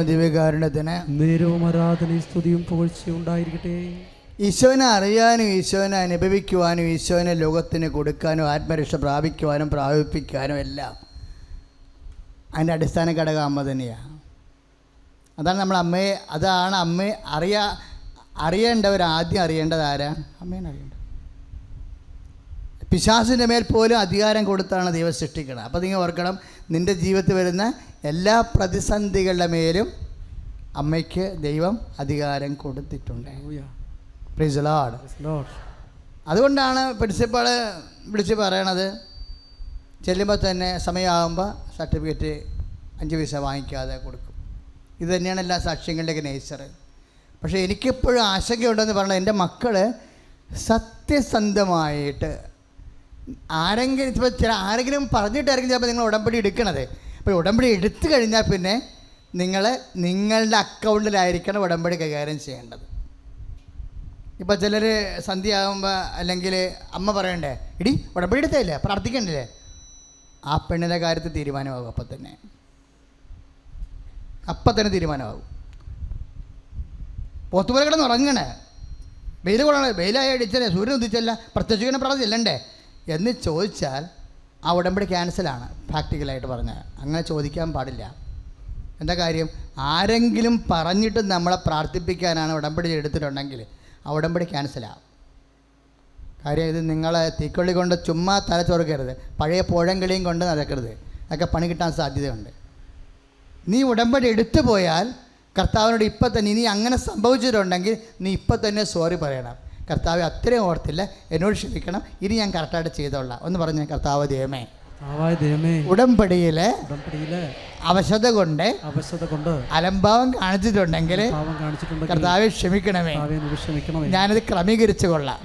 ദിവ്യകാരുണ്യത്തിന് നേരവും ആരാധനയും സ്തുതിയും പുകഴ്ചയും ഉണ്ടായിരിക്കട്ടെ. ഈശോനെ അറിയാനും ഈശോനെ അനുഭവിക്കുവാനും ഈശോനെ ലോകത്തിന് കൊടുക്കാനും ആത്മരക്ഷ പ്രാപിക്കുവാനും പ്രാപിപ്പിക്കാനും എല്ലാം അതിൻ്റെ അടിസ്ഥാന ഘടകം അമ്മ തന്നെയാണ്. അതാണ് നമ്മൾ അതാണ് അമ്മയെ അറിയേണ്ടവർ ആദ്യം അറിയേണ്ടത് ആരാ? അമ്മേനെ അറിയേണ്ടത്. പിശാചിൻ്റെ മേൽ പോലും അധികാരം കൊടുത്താണ് ദൈവം സൃഷ്ടിക്കുന്നത്. അപ്പോൾ നിങ്ങൾ ഓർക്കണം, നിൻ്റെ ജീവിതത്തിൽ വരുന്ന എല്ലാ പ്രതിസന്ധികളുടെ മേലും അമ്മയ്ക്ക് ദൈവം അധികാരം കൊടുത്തിട്ടുണ്ട്. Praise the Lord. അതുകൊണ്ടാണ് പ്രിൻസിപ്പൾ വിളിച്ച് പറയണത്, ചെല്ലുമ്പോൾ തന്നെ സമയമാകുമ്പോൾ സർട്ടിഫിക്കറ്റ് 5 പൈസ വാങ്ങിക്കാതെ കൊടുക്കും. ഇത് തന്നെയാണ് എല്ലാ സാക്ഷ്യങ്ങളുടെയൊക്കെ നേച്ചർ. പക്ഷേ എനിക്കെപ്പോഴും ആശങ്കയുണ്ടെന്ന് പറഞ്ഞാൽ എൻ്റെ മക്കൾ സത്യസന്ധമായിട്ട് ആരെങ്കിലും പറഞ്ഞിട്ടായിരിക്കും ചിലപ്പോൾ നിങ്ങൾ ഉടമ്പടി എടുക്കണത്. അപ്പോൾ ഉടമ്പടി എടുത്തു കഴിഞ്ഞാൽ പിന്നെ നിങ്ങളുടെ അക്കൗണ്ടിലായിരിക്കണം ഉടമ്പടി കൈകാര്യം ചെയ്യേണ്ടത്. ഇപ്പോൾ ചിലർ സന്ധ്യയാകുമ്പോൾ അല്ലെങ്കിൽ അമ്മ പറയണ്ടേ, ഇടി ഉടമ്പടി എടുത്തില്ലേ, പ്രാർത്ഥിക്കണ്ടില്ലേ, ആ പെണ്ണിൻ്റെ കാര്യത്തിൽ തീരുമാനമാകും. അപ്പം തന്നെ തീരുമാനമാകും. പോത്തുപോലെ കിടന്ന് ഉറങ്ങണേ, വെയിൽ കൊള്ളണേ, വെയിലായി അടിച്ചല്ലേ, സൂര്യൻ ഉദിച്ചല്ല, പ്രത്യക്ഷിക്കുന്ന പ്രാർത്ഥന ചെല്ലണ്ടേ എന്ന് ചോദിച്ചാൽ ആ ഉടമ്പടി ക്യാൻസലാണ്. പ്രാക്ടിക്കലായിട്ട് പറഞ്ഞാൽ അങ്ങനെ ചോദിക്കാൻ പാടില്ല. എന്താ കാര്യം? ആരെങ്കിലും പറഞ്ഞിട്ട് നമ്മളെ പ്രാർത്ഥിപ്പിക്കാനാണ് ഉടമ്പടി എടുത്തിട്ടുണ്ടെങ്കിൽ ആ ഉടമ്പടി ക്യാൻസലാകും. കാര്യം ഇത് നിങ്ങളെ തീക്കൊള്ളി കൊണ്ട് ചുമ്മാ തലച്ചോർക്കരുത്, പഴയ പുഴങ്കളിയും കൊണ്ട് നടക്കരുത്, അതൊക്കെ പണി കിട്ടാൻ സാധ്യതയുണ്ട്. നീ ഉടമ്പടി എടുത്തു പോയാൽ കർത്താവിനോട് ഇപ്പം തന്നെ, ഇനി അങ്ങനെ സംഭവിച്ചിട്ടുണ്ടെങ്കിൽ നീ ഇപ്പം തന്നെ സോറി പറയണം. കർത്താവ് അത്രയും ഓർത്തില്ല, എന്നോട് ക്ഷമിക്കണം, ഇനി ഞാൻ കറക്റ്റായിട്ട് ചെയ്തോളാം എന്ന് പറഞ്ഞ് കർത്താവ് ദൈവമേ ഉടമ്പടിയിലെ അവശത കൊണ്ട് അലംഭാവം കാണിച്ചിട്ടുണ്ടെങ്കിൽ കർത്താവെ ക്ഷമിക്കണമേ, ഞാനത് ക്രമീകരിച്ചു കൊള്ളാം.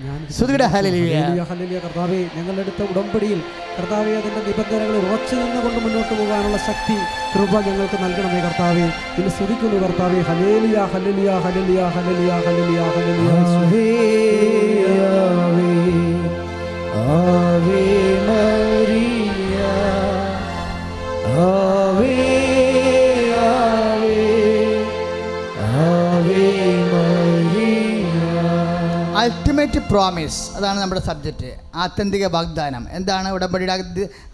ഞങ്ങളുടെ അടുത്ത ഉടമ്പടിയിൽ കർത്താവെ അതിന്റെ നിബന്ധനകൾ ഉറച്ചു നിന്നുകൊണ്ട് മുന്നോട്ട് പോകാനുള്ള ശക്തി കൃപ ഞങ്ങൾക്ക് നൽകണമേ കർത്താവെ. ഇന്ന് സ്തുതിക്കുന്നു കർത്താവെ. Hallelujah hallelujah hallelujah hallelujah hallelujah hallelujah. Ave Maria, Ave Ave Ave Maria. Ultimate promise, അതാണ് നമ്മുടെ സബ്ജക്റ്റ്. ആത്യന്തിക വാഗ്ദാനം. എന്താണ് ഉടമ്പടിയുടെ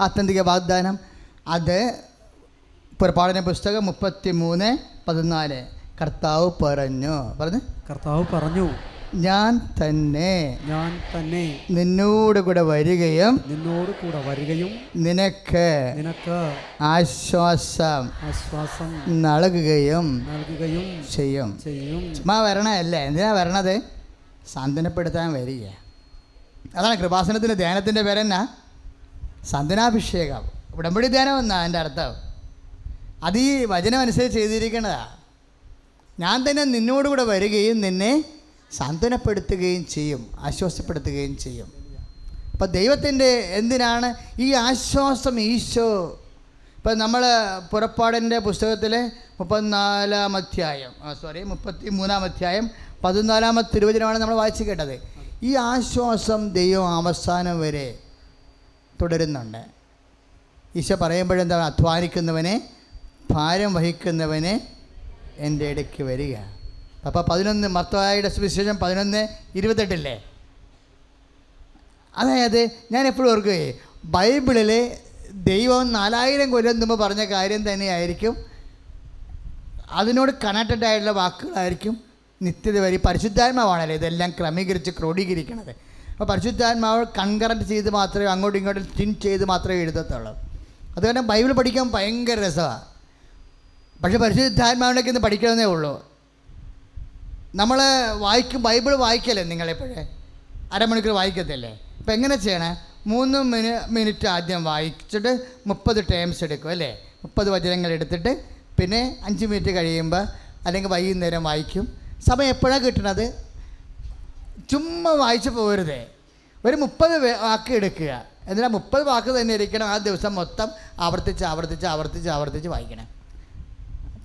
ആത്യന്തിക വാഗ്ദാനം? അത് പുറപ്പാടിന്റെ പുസ്തകം 33:14 കർത്താവ് പറഞ്ഞു ഞാൻ തന്നെ നിന്നോട് കൂടെ വരികയും നിനക്ക് ആശ്വാസം നൽകുകയും ചെയ്യും. ചുമ്മാ വരണല്ലേ, എന്തിനാ വരണത്? സാന്ത്വനപ്പെടുത്താൻ വരിക. അതാണ് കൃപാസനത്തിൻ്റെ ധ്യാനത്തിൻ്റെ പേരെന്നാ? സാന്ത്വനാഭിഷേകം. ഉടമ്പടി ധ്യാനം എന്നാ എൻ്റെ അർത്ഥം. അത് ഈ വചനം അനുസരിച്ച് ചെയ്തിരിക്കണതാ. ഞാൻ തന്നെ നിന്നോടുകൂടെ വരികയും നിന്നെ സാന്ത്വനപ്പെടുത്തുകയും ചെയ്യും, ആശ്വാസപ്പെടുത്തുകയും ചെയ്യും. അപ്പം ദൈവത്തിൻ്റെ എന്തിനാണ് ഈ ആശ്വാസം? ഈശോ ഇപ്പം നമ്മൾ പുറപ്പാടിൻ്റെ പുസ്തകത്തിലെ 33-ാം അധ്യായം 14-ാമത്തെ തിരുവചനമാണ് നമ്മൾ വായിച്ചു കേട്ടത്. ഈ ആശ്വാസം ദൈവം അവസാനം വരെ തുടരുന്നുണ്ട്. ഈശോ പറയുമ്പോഴെന്താണ്? അധ്വാനിക്കുന്നവനെ ഭാരം വഹിക്കുന്നവനെ എൻ്റെ ഇടയ്ക്ക് വരിക. അപ്പോൾ 11 മത്തായിയുടെ സുവിശേഷം 11:28. അതായത് ഞാൻ എപ്പോഴും ഓർക്കുകയെ, ബൈബിളിലെ ദൈവം 4000 കൊല്ലം മുമ്പ് പറഞ്ഞ കാര്യം തന്നെയായിരിക്കും, അതിനോട് കണക്റ്റഡ് ആയിട്ടുള്ള വാക്കുകളായിരിക്കും നിത്യത വരെ. പരിശുദ്ധാത്മാവാണല്ലോ ഇതെല്ലാം ക്രമീകരിച്ച് ക്രോഡീകരിക്കണത്. അപ്പോൾ പരിശുദ്ധാത്മാവ് കൺകറൻറ്റ് ചെയ്ത് മാത്രമേ, അങ്ങോട്ടും ഇങ്ങോട്ടും ടിൻ ചെയ്ത് മാത്രമേ എഴുതത്തുള്ളൂ. അതുകൊണ്ട് ബൈബിൾ പഠിക്കാൻ ഭയങ്കര രസമാണ്. പക്ഷേ പരിശുദ്ധാത്മാവിനൊക്കെ ഇന്ന് പഠിക്കണമെന്നേ ഉള്ളൂ. നമ്മൾ ബൈബിൾ വായിക്കല്ലേ നിങ്ങളെപ്പോഴേ? അരമണിക്കൂർ വായിക്കത്തില്ലേ? ഇപ്പം എങ്ങനെ ചെയ്യണേ? 3 മിനിറ്റ് ആദ്യം വായിച്ചിട്ട് 30 ടേംസ് എടുക്കും അല്ലേ? 30 വചനങ്ങൾ എടുത്തിട്ട് പിന്നെ 5 മിനിറ്റ് കഴിയുമ്പോൾ അല്ലെങ്കിൽ വൈകുന്നേരം വായിക്കും. സമയം എപ്പോഴാണ് കിട്ടണത്? ചുമ്മാ വായിച്ച് പോകരുതേ. ഒരു 30 വാക്ക് എടുക്കുക. എന്നാൽ 30 വാക്ക് തന്നെ ഇരിക്കണം. ആ ദിവസം മൊത്തം ആവർത്തിച്ച് വായിക്കണം,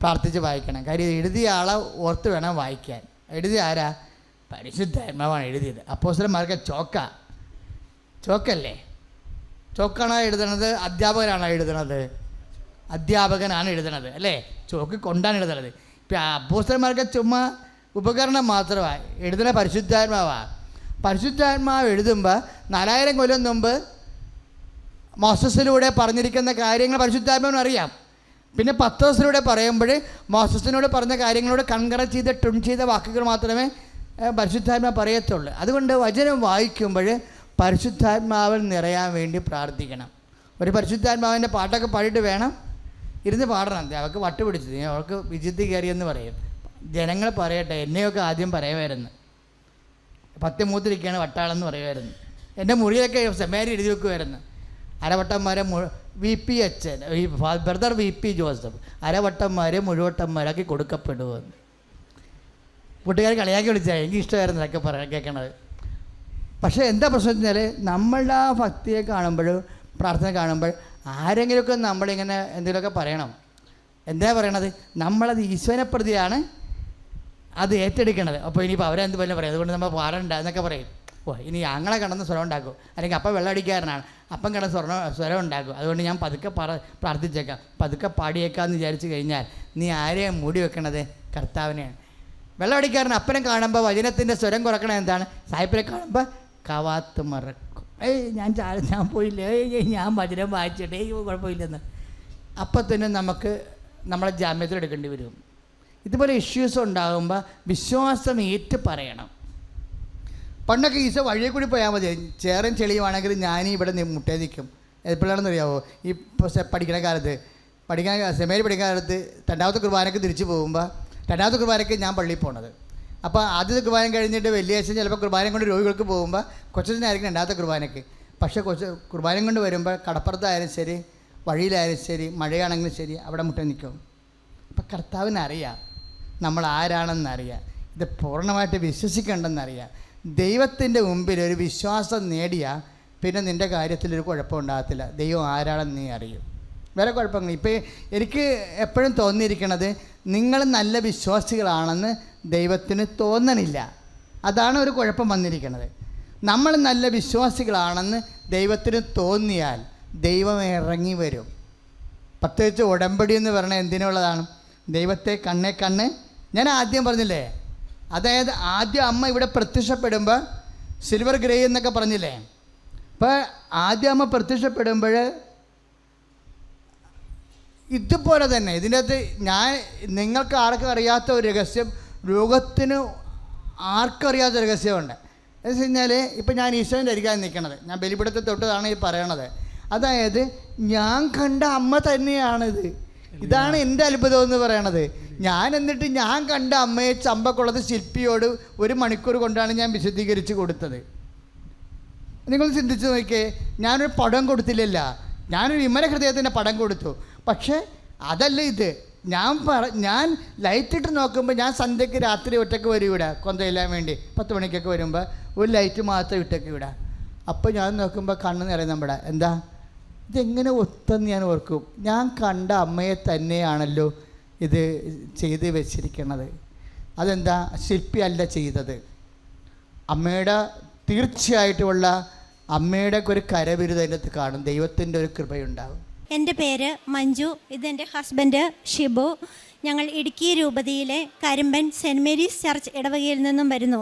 പ്രാർത്ഥിച്ച് വായിക്കണം. കാര്യം എഴുതിയ ആളെ ഓർത്ത് വേണം വായിക്കാൻ. എഴുതിയ ആരാ? പരിശുദ്ധാത്മാവാണ് എഴുതിയത്. അപ്പോസ്തലന്മാർക്ക് ചോക്കല്ലേ? ചോക്കാണോ എഴുതണത്? അധ്യാപകരാണോ എഴുതണത്? അധ്യാപകനാണ് എഴുതണത്, അല്ലേ? ചോക്ക് കൊണ്ടാണ് എഴുതണത്. ഇപ്പം അപ്പോസ്തലന്മാർക്ക് ചുമ്മാ ഉപകരണം മാത്രമാണ്, എഴുതുന്ന പരിശുദ്ധാത്മാവാണ്. പരിശുദ്ധാത്മാവ് എഴുതുമ്പോൾ 4000 കൊല്ലം മുമ്പ് മോസസിലൂടെ പറഞ്ഞിരിക്കുന്ന കാര്യങ്ങൾ പരിശുദ്ധാത്മാവിന് അറിയാം. പിന്നെ പത്രോസിലൂടെ പറയുമ്പോൾ മോസസിനോട് പറഞ്ഞ കാര്യങ്ങളോട് കൺകറ ചെയ്ത് ട്രിം ചെയ്ത വാക്കുകൾ മാത്രമേ പരിശുദ്ധാത്മാവ് പറയത്തുള്ളൂ. അതുകൊണ്ട് വചനം വായിക്കുമ്പോൾ പരിശുദ്ധാത്മാവിൽ നിറയാൻ വേണ്ടി പ്രാർത്ഥിക്കണം. ഒരു പരിശുദ്ധാത്മാവിൻ്റെ പാട്ടൊക്കെ പാടിയിട്ട് വേണം ഇരുന്ന് പാടണം. അവൾക്ക് വട്ട് പിടിച്ചത്, അവൾക്ക് വിജിത്തി കയറിയെന്ന് പറയും. ജനങ്ങൾ പറയട്ടെ, എന്നെയൊക്കെ ആദ്യം പറയുമായിരുന്നു, 10 മൂത്തിരിക്കുകയാണ് വട്ടാളെന്ന് പറയുമായിരുന്നു. എൻ്റെ മുറിയൊക്കെ സെമേരി എഴുതി വെക്കുമായിരുന്നു. അരവട്ടന്മാരെ VP അച്ഛൻ, ബ്രദർ VP ജോസഫ്, അരവട്ടന്മാരെ മുഴുവട്ടന്മാരാക്കി കൊടുക്കപ്പെടുമെന്ന് കൂട്ടുകാർ കളിയാക്കി വിളിച്ചാൽ എനിക്ക് ഇഷ്ടമായിരുന്നു അതൊക്കെ കേൾക്കണത്. പക്ഷേ എന്താ പ്രശ്നം വെച്ചാൽ നമ്മളുടെ ആ ഭക്തിയെ കാണുമ്പോൾ, പ്രാർത്ഥന കാണുമ്പോൾ ആരെങ്കിലുമൊക്കെ നമ്മളിങ്ങനെ എന്തെങ്കിലുമൊക്കെ പറയണം. എന്താ പറയണത്? നമ്മളത് ഈശ്വരനെ പ്രതിയാണ് അത് ഏറ്റെടുക്കണത്. അപ്പോൾ ഇനിയിപ്പോൾ അവരെന്ത് പോലെ പറയും, അതുകൊണ്ട് നമ്മൾ പാടണ്ട എന്നൊക്കെ പറയും. ഇനി ഞങ്ങളെ കടന്ന് സ്വരം ഉണ്ടാക്കും, അല്ലെങ്കിൽ അപ്പം വെള്ളമടിക്കാരനാണ്, അപ്പം കിടന്ന് സ്വരം ഉണ്ടാക്കും, അതുകൊണ്ട് ഞാൻ പതുക്കെ പ്രാർത്ഥിച്ചേക്കാം, പതുക്കെ പാടിയേക്കാമെന്ന് വിചാരിച്ചു കഴിഞ്ഞാൽ നീ ആരെയാണ് മൂടി വെക്കണത്? കർത്താവിനെയാണ്. വെള്ളമടിക്കാരൻ അപ്പനെ കാണുമ്പോൾ വചനത്തിൻ്റെ സ്വരം കുറക്കണത് എന്താണ്? സായിപ്പിനെ കാണുമ്പോൾ കവാത്ത് മറക്കും, ഞാൻ പോയില്ലേ, ഞാൻ വചനം വായിച്ചിട്ടേ കുഴപ്പമില്ലെന്ന്. അപ്പം തന്നെ നമുക്ക് നമ്മളെ ജാമ്യത്തിലെടുക്കേണ്ടി വരും. ഇതുപോലെ ഇഷ്യൂസ് ഉണ്ടാകുമ്പോൾ വിശ്വാസം ഏറ്റ് പറയണം. പണ്ടൊക്കെ ഈശോ വഴിയെ കൂടി പോയാൽ മതി, ചേറും ചെളിയുമാണെങ്കിൽ ഞാൻ ഇവിടെ മുട്ടേ നിൽക്കും. എപ്പോഴാണെന്ന് അറിയാമോ? ഈ പഠിക്കുന്ന കാലത്ത് സെമേരി പഠിക്കുന്ന കാലത്ത് 2ാമത്തെ കുർബാനയ്ക്ക് തിരിച്ചു പോകുമ്പോൾ 2ാമത്തെ കുർബാനയ്ക്ക് ഞാൻ പള്ളിയിൽ പോണത്. അപ്പോൾ ആദ്യത്തെ കുർബാന കഴിഞ്ഞിട്ട് വെള്ളിയാഴ്ച ചിലപ്പോൾ കുർബാനയും കൊണ്ട് രോഗികൾക്ക് പോകുമ്പോൾ കൊച്ചനായിരിക്കും 2ാമത്തെ കുർബാനയ്ക്ക്. പക്ഷേ കുർബാനയും കൊണ്ട് വരുമ്പോൾ കടപ്പുറത്തായാലും ശരി, വഴിയിലായാലും ശരി, മഴയാണെങ്കിലും ശരി, അവിടെ മുട്ട നിൽക്കും. അപ്പം കർത്താവിനറിയാം നമ്മൾ ആരാണെന്നറിയാം, ഇത് പൂർണ്ണമായിട്ട് വിശ്വസിക്കേണ്ടെന്നറിയാം. ദൈവത്തിൻ്റെ മുമ്പിൽ ഒരു വിശ്വാസം നേടിയാൽ പിന്നെ നിൻ്റെ കാര്യത്തിലൊരു കുഴപ്പമുണ്ടാകത്തില്ല. ദൈവം ആരാണെന്ന് നീ അറിയും. വേറെ കുഴപ്പങ്ങൾ ഇപ്പോൾ എനിക്ക് എപ്പോഴും തോന്നിയിരിക്കണത്, നിങ്ങൾ നല്ല വിശ്വാസികളാണെന്ന് ദൈവത്തിന് തോന്നണില്ല. അതാണ് ഒരു കുഴപ്പം വന്നിരിക്കുന്നത്. നമ്മൾ നല്ല വിശ്വാസികളാണെന്ന് ദൈവത്തിന് തോന്നിയാൽ ദൈവം ഇറങ്ങി വരും. പ്രത്യേകിച്ച് ഉടമ്പടി എന്ന് പറഞ്ഞാൽ എന്തിനുള്ളതാണ്? ദൈവത്തെ കണ്ണേ കണ്ണ്. ഞാൻ ആദ്യം പറഞ്ഞില്ലേ, അതായത് ആദ്യം അമ്മ ഇവിടെ പ്രത്യക്ഷപ്പെടുമ്പോൾ സിൽവർ ഗ്രേ എന്നൊക്കെ പറഞ്ഞില്ലേ. അപ്പോൾ ആദ്യം അമ്മ പ്രത്യക്ഷപ്പെടുമ്പോൾ ഇതുപോലെ തന്നെ ഇതിൻ്റെ അകത്ത് നിങ്ങൾക്ക് ആർക്കും അറിയാത്ത ഒരു രഹസ്യം, ലോകത്തിന് ആർക്കും അറിയാത്ത രഹസ്യമുണ്ട്. എന്ന് വെച്ച് കഴിഞ്ഞാൽ ഇപ്പം ഞാൻ ഈശോൻ്റെ അരികാൻ നിൽക്കണത്, ഞാൻ ബലിപീഠത്തെ തൊട്ടതാണ് ഈ പറയണത്. അതായത് ഞാൻ കണ്ട അമ്മ തന്നെയാണിത്. ഇതാണ് എൻ്റെ അത്ഭുതം എന്ന് പറയണത്. എന്നിട്ട് ഞാൻ കണ്ട അമ്മയെ ചമ്പക്കുളത്ത് ശില്പിയോട് 1 മണിക്കൂർ കൊണ്ടാണ് ഞാൻ വിശദീകരിച്ച് കൊടുത്തത്. നിങ്ങൾ ചിന്തിച്ച് നോക്കിയേ, ഞാനൊരു പടം കൊടുത്തില്ലല്ല, ഞാനൊരു വിമല ഹൃദയത്തിൻ്റെ പടം കൊടുത്തു. പക്ഷേ അതല്ല ഇത്. ഞാൻ ലൈറ്റിട്ട് നോക്കുമ്പോൾ, ഞാൻ സന്ധ്യയ്ക്ക് രാത്രി ഒറ്റയ്ക്ക് വരും ഇവിടെ കൊന്തയില്ലാൻ വേണ്ടി 10 മണിക്കൊക്കെ വരുമ്പോൾ ഒരു ലൈറ്റ് മാത്രം ഇട്ടൊക്കെ വിടാം. അപ്പോൾ ഞാൻ നോക്കുമ്പോൾ കണ്ണ് നിറയും നമ്മുടെ. എന്താ ഇതെങ്ങനെ ഒത്തെന്ന് ഞാൻ ഓർക്കും. ഞാൻ കണ്ട അമ്മയെ തന്നെയാണല്ലോ ഇത് ചെയ്ത് വെച്ചിരിക്കുന്നത്. അതെന്താ? ശില്പിയല്ല ചെയ്തത്, അമ്മയുടെ തീർച്ചയായിട്ടുമുള്ള അമ്മയുടെ ഒരു കരവിരുത് അതിനകത്ത് കാണും. ദൈവത്തിൻ്റെ ഒരു കൃപയുണ്ടാകും. എൻ്റെ പേര് മഞ്ജു, ഇതെൻ്റെ ഹസ്ബൻഡ് ഷിബു. ഞങ്ങൾ ഇടുക്കി രൂപതയിലെ കരിമ്പൻ സെൻറ്റ് മേരീസ് ചർച്ച് ഇടവകയിൽ നിന്നും വരുന്നു.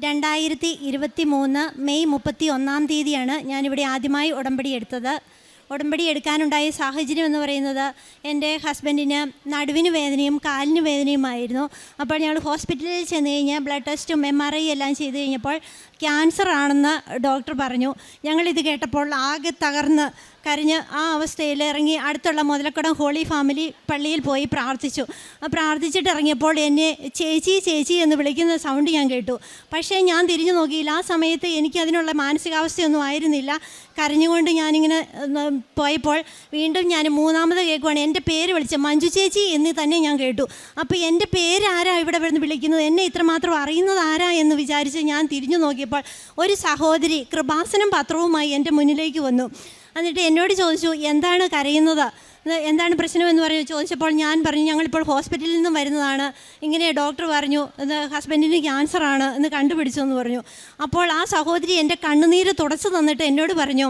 2023 മെയ് 31-ാം തീയതിയാണ് ഞാനിവിടെ ആദ്യമായി ഉടമ്പടി എടുത്തത്. ഉടമ്പടി എടുക്കാനുണ്ടായ സാഹചര്യം എന്ന് പറയുന്നത്, എൻ്റെ ഹസ്ബൻഡിന് നടുവിന് വേദനയും കാലിന് വേദനയുമായിരുന്നു. അപ്പോൾ ഞങ്ങൾ ഹോസ്പിറ്റലിൽ ചെന്ന് കഴിഞ്ഞ് ബ്ലഡ് ടെസ്റ്റും MRI എല്ലാം ചെയ്ത് കഴിഞ്ഞപ്പോൾ ക്യാൻസർ ആണെന്ന് ഡോക്ടർ പറഞ്ഞു. ഞങ്ങളിത് കേട്ടപ്പോൾ ആകെ തകർന്ന് കരഞ്ഞ് ആ അവസ്ഥയിൽ ഇറങ്ങി അടുത്തുള്ള മുതലക്കുടം ഹോളി ഫാമിലി പള്ളിയിൽ പോയി പ്രാർത്ഥിച്ചു. പ്രാർത്ഥിച്ചിട്ട് ഇറങ്ങിയപ്പോൾ എന്നെ ചേച്ചി ചേച്ചി എന്ന് വിളിക്കുന്ന സൗണ്ട് ഞാൻ കേട്ടു. പക്ഷേ ഞാൻ തിരിഞ്ഞു നോക്കിയില്ല. ആ സമയത്ത് എനിക്കതിനുള്ള മാനസികാവസ്ഥയൊന്നും ആയിരുന്നില്ല. കരഞ്ഞുകൊണ്ട് ഞാനിങ്ങനെ പോയപ്പോൾ വീണ്ടും ഞാൻ 3ാമത് കേൾക്കുവാണ് എൻ്റെ പേര് വിളിച്ച മഞ്ജു ചേച്ചി എന്ന് തന്നെ ഞാൻ കേട്ടു. അപ്പോൾ എൻ്റെ പേര് ആരാ ഇവിടെ വരുന്ന് വിളിക്കുന്നത്, എന്നെ ഇത്രമാത്രം അറിയുന്നത് ആരാ എന്ന് വിചാരിച്ച് ഞാൻ തിരിഞ്ഞു നോക്കിയപ്പോൾ ഒരു സഹോദരി കൃപാസനം പത്രവുമായി എൻ്റെ മുന്നിലേക്ക് വന്നു. എന്നിട്ട് എന്നോട് ചോദിച്ചു, എന്താണ് കരയുന്നത്? എന്താണ് പ്രശ്നമെന്ന് ചോദിച്ചപ്പോൾ ഞാൻ പറഞ്ഞു, ഞങ്ങളിപ്പോൾ ഹോസ്പിറ്റലിൽ നിന്നും വരുന്നതാണ്, ഇങ്ങനെ ഡോക്ടർ പറഞ്ഞു ഇത് ഹസ്ബൻഡിന് ക്യാൻസറാണ് എന്ന് കണ്ടുപിടിച്ചു എന്ന് പറഞ്ഞു. അപ്പോൾ ആ സഹോദരി എൻ്റെ കണ്ണുനീര് തുടച്ചു തന്നിട്ട് എന്നോട് പറഞ്ഞു,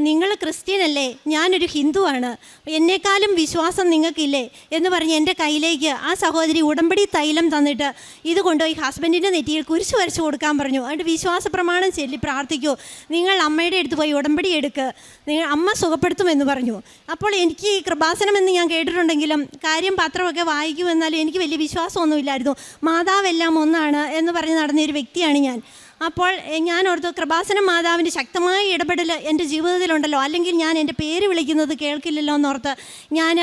നിങ്ങൾ ക്രിസ്ത്യനല്ലേ, ഞാനൊരു ഹിന്ദുവാണ്, എന്നെക്കാളും വിശ്വാസം നിങ്ങൾക്കില്ലേ എന്ന് പറഞ്ഞ് എൻ്റെ കയ്യിലേക്ക് ആ സഹോദരി ഉടമ്പടി തൈലം തന്നിട്ട് ഇത് കൊണ്ടുപോയി ഹസ്ബൻഡിൻ്റെ നെറ്റിയിൽ കുരിശ് വരച്ച് കൊടുക്കാൻ പറഞ്ഞു. അതുകൊണ്ട് വിശ്വാസ പ്രമാണം ചൊല്ലി പ്രാർത്ഥിക്കൂ, നിങ്ങൾ അമ്മയുടെ അടുത്ത് പോയി ഉടമ്പടി എടുക്ക്, നിങ്ങൾ അമ്മ സുഖപ്പെടുത്തുമെന്ന് പറഞ്ഞു. അപ്പോൾ എനിക്ക് ഈ കൃപാസനം എന്ന് ഞാൻ കേട്ടിട്ടുണ്ടെങ്കിലും കാര്യം പത്രമൊക്കെ വായിക്കുമെന്നാലും എനിക്ക് വലിയ വിശ്വാസമൊന്നുമില്ലായിരുന്നു. മാതാവെല്ലാം ഒന്നാണ് എന്ന് പറഞ്ഞ് നടന്നൊരു വ്യക്തിയാണ് ഞാൻ. അപ്പോൾ ഞാൻ ഓർത്തു, കൃപാസനം മാതാവിൻ്റെ ശക്തമായ ഇടപെടൽ എൻ്റെ ജീവിതത്തിലുണ്ടല്ലോ, അല്ലെങ്കിൽ ഞാൻ എൻ്റെ പേര് വിളിക്കുന്നത് കേൾക്കില്ലല്ലോ എന്നോർത്ത് ഞാൻ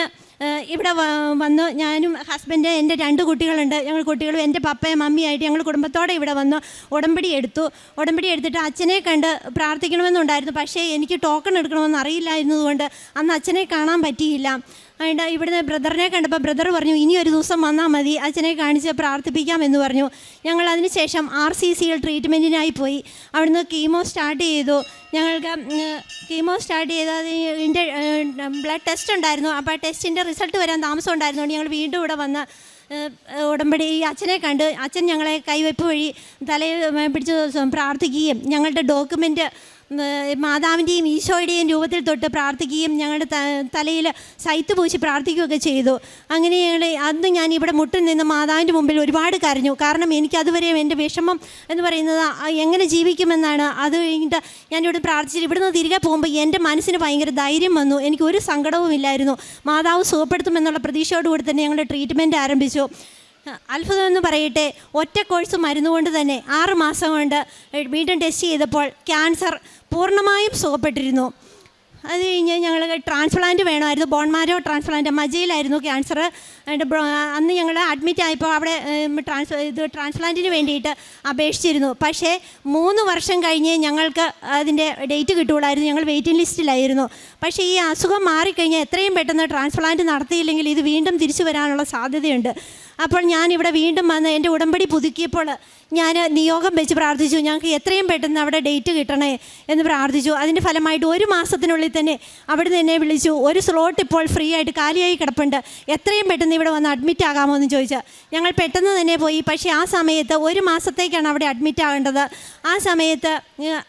ഇവിടെ വന്നു. ഞാനും ഹസ്ബൻഡ്, എൻ്റെ 2 കുട്ടികളുണ്ട്, ഞങ്ങൾ കുട്ടികളും എൻ്റെ പപ്പയും മമ്മിയായിട്ട് ഞങ്ങൾ കുടുംബത്തോടെ ഇവിടെ വന്നു ഉടമ്പടി എടുത്തിട്ട് അച്ഛനെ കണ്ട് പ്രാർത്ഥിക്കണമെന്നുണ്ടായിരുന്നു. പക്ഷേ എനിക്ക് ടോക്കൺ എടുക്കണമെന്ന് അറിയില്ലായിരുന്നതുകൊണ്ട് അന്ന് അച്ഛനെ കാണാൻ പറ്റിയില്ല. അതുകൊണ്ട് ഇവിടുന്ന് ബ്രദറിനെ കണ്ടപ്പോൾ ബ്രദർ പറഞ്ഞു, ഇനി ഒരു ദിവസം വന്നാൽ മതി, അച്ഛനെ കാണിച്ച് പ്രാർത്ഥിപ്പിക്കാം എന്ന് പറഞ്ഞു. ഞങ്ങൾ അതിനുശേഷം RCCയിൽ ട്രീറ്റ്മെൻറ്റിനായി പോയി. അവിടുന്ന് കീമോ സ്റ്റാർട്ട് ചെയ്തു. ഞങ്ങൾക്ക് കീമോ സ്റ്റാർട്ട് ചെയ്തതിൻ്റെ ബ്ലഡ് ടെസ്റ്റ് ഉണ്ടായിരുന്നു. അപ്പോൾ ആ ടെസ്റ്റിൻ്റെ റിസൾട്ട് വരാൻ താമസം ഉണ്ടായിരുന്നുകൊണ്ട് ഞങ്ങൾ വീണ്ടും ഇവിടെ വന്ന് ഉടമ്പടി അച്ഛനെ കണ്ട് അച്ഛൻ ഞങ്ങളെ കൈവയ്പ്പ് വഴി തലയിൽ പിടിച്ച് പ്രാർത്ഥിക്കുകയും ഞങ്ങളുടെ ഡോക്യുമെൻ്റ് മാതാവിൻ്റെയും ഈശോയുടെയും രൂപത്തിൽ തൊട്ട് പ്രാർത്ഥിക്കുകയും ഞങ്ങളുടെ തലയിൽ സൈത്ത് പൂശി പ്രാർത്ഥിക്കുകയൊക്കെ ചെയ്തു. അങ്ങനെ അന്ന് ഞാൻ ഇവിടെ മുട്ടിൽ നിന്ന് മാതാവിൻ്റെ മുമ്പിൽ ഒരുപാട് കരഞ്ഞു. കാരണം എനിക്കതുവരെ എൻ്റെ വിഷമം എന്ന് പറയുന്നത് എങ്ങനെ ജീവിക്കുമെന്നാണ്. അത് കഴിഞ്ഞിട്ട് ഞാനിവിടെ പ്രാർത്ഥിച്ചിട്ട് ഇവിടുന്ന് തിരികെ പോകുമ്പോൾ എൻ്റെ മനസ്സിന് ഭയങ്കര ധൈര്യം വന്നു. എനിക്കൊരു സങ്കടവും ഇല്ലായിരുന്നു. മാതാവ് സുഖപ്പെടുത്തുമെന്നുള്ള പ്രതീക്ഷയോടുകൂടി തന്നെ ഞങ്ങളുടെ ട്രീറ്റ്മെൻറ്റ് ആരംഭിച്ചു. അത്ഭുതം എന്ന് പറയട്ടെ, ഒറ്റ കോഴ്സ് മരുന്നുകൊണ്ട് തന്നെ 6 മാസം കൊണ്ട് വീണ്ടും ടെസ്റ്റ് ചെയ്തപ്പോൾ ക്യാൻസർ പൂർണ്ണമായും സുഖപ്പെട്ടിരുന്നു. അത് കഴിഞ്ഞ് ഞങ്ങൾ ട്രാൻസ്പ്ലാന്റ് വേണമായിരുന്നു, ബോൺമാരോ ട്രാൻസ്പ്ലാന്റ്, മജ്ജയിലായിരുന്നു ക്യാൻസർ. അന്ന് ഞങ്ങൾ അഡ്മിറ്റ് ആയപ്പോൾ അവിടെ ട്രാൻസ്പ്ലാന്റിന് വേണ്ടിയിട്ട് അപേക്ഷിച്ചിരുന്നു. പക്ഷേ 3 വർഷം കഴിഞ്ഞ് ഞങ്ങൾക്ക് അതിൻ്റെ ഡേറ്റ് കിട്ടുകയുള്ളായിരുന്നു. ഞങ്ങൾ വെയിറ്റിംഗ് ലിസ്റ്റിലായിരുന്നു. പക്ഷേ ഈ അസുഖം മാറിക്കഴിഞ്ഞാൽ എത്രയും പെട്ടെന്ന് ട്രാൻസ്പ്ലാന്റ് നടത്തിയില്ലെങ്കിൽ ഇത് വീണ്ടും തിരിച്ചു വരാനുള്ള സാധ്യതയുണ്ട്. അപ്പോൾ ഞാനിവിടെ വീണ്ടും വന്ന് എൻ്റെ ഉടമ്പടി പുതുക്കിയപ്പോൾ ഞാൻ നിയോഗം വെച്ച് പ്രാർത്ഥിച്ചു, ഞങ്ങൾക്ക് എത്രയും പെട്ടെന്ന് അവിടെ ഡേറ്റ് കിട്ടണേ എന്ന് പ്രാർത്ഥിച്ചു. അതിൻ്റെ ഫലമായിട്ട് 1 മാസത്തിനുള്ളിൽ തന്നെ അവിടെ നിന്ന് എന്നെ വിളിച്ചു, ഒരു സ്ലോട്ട് ഇപ്പോൾ ഫ്രീ ആയിട്ട് കാലിയായി കിടപ്പുണ്ട്, എത്രയും പെട്ടെന്ന് ഇവിടെ വന്ന് അഡ്മിറ്റ് ആകാമോ എന്ന് ചോദിച്ചാൽ ഞങ്ങൾ പെട്ടെന്ന് തന്നെ പോയി. പക്ഷേ ആ സമയത്ത് 1 മാസത്തേക്കാണ് അവിടെ അഡ്മിറ്റ് ആകേണ്ടത്. ആ സമയത്ത്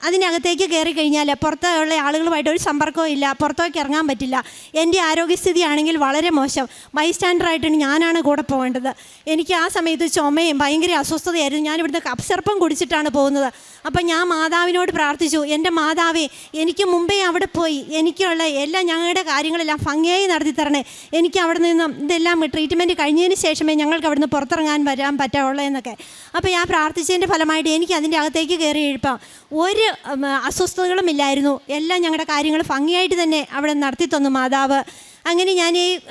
അതിനകത്തേക്ക് കയറി കഴിഞ്ഞാൽ പുറത്തുള്ള ആളുകളുമായിട്ട് ഒരു സമ്പർക്കവും ഇല്ല, പുറത്തേക്ക് ഇറങ്ങാൻ പറ്റില്ല. എൻ്റെ ആരോഗ്യസ്ഥിതി ആണെങ്കിൽ വളരെ മോശം, ബൈസ്റ്റാൻഡറായിട്ടാണ് ഞാനാണ് കൂടെ പോകേണ്ടത്. എനിക്ക് ആ സമയത്ത് ചുമയും ഭയങ്കര അസ്വസ്ഥതയായിരുന്നു. ഞാനിവിടുത്തെ കപ്സിറപ്പം കുടിച്ചിട്ടാണ് പോകുന്നത്. അപ്പം ഞാൻ മാതാവിനോട് പ്രാർത്ഥിച്ചു, എൻ്റെ മാതാവേ, എനിക്ക് മുമ്പേ അവിടെ പോയി എനിക്കുള്ള എല്ലാം ഞങ്ങളുടെ കാര്യങ്ങളെല്ലാം ഭംഗിയായി നടത്തി തരണേ, എനിക്ക് അവിടെ നിന്നും ഇതെല്ലാം ട്രീറ്റ്മെൻറ്റ് കഴിഞ്ഞതിന് ശേഷമേ ഞങ്ങൾക്ക് അവിടുന്ന് പുറത്തിറങ്ങാൻ വരാൻ പറ്റുള്ളൂ എന്നൊക്കെ. അപ്പോൾ ഞാൻ പ്രാർത്ഥിച്ചതിൻ്റെ ഫലമായിട്ട് എനിക്ക് അതിൻ്റെ അകത്തേക്ക് കയറി എഴുപ്പാം ഒരു അസ്വസ്ഥതകളും ഇല്ലായിരുന്നു. എല്ലാം ഞങ്ങളുടെ കാര്യങ്ങൾ ഭംഗിയായിട്ട് തന്നെ അവിടെ നടത്തി തന്നു മാതാവ്. അങ്ങനെ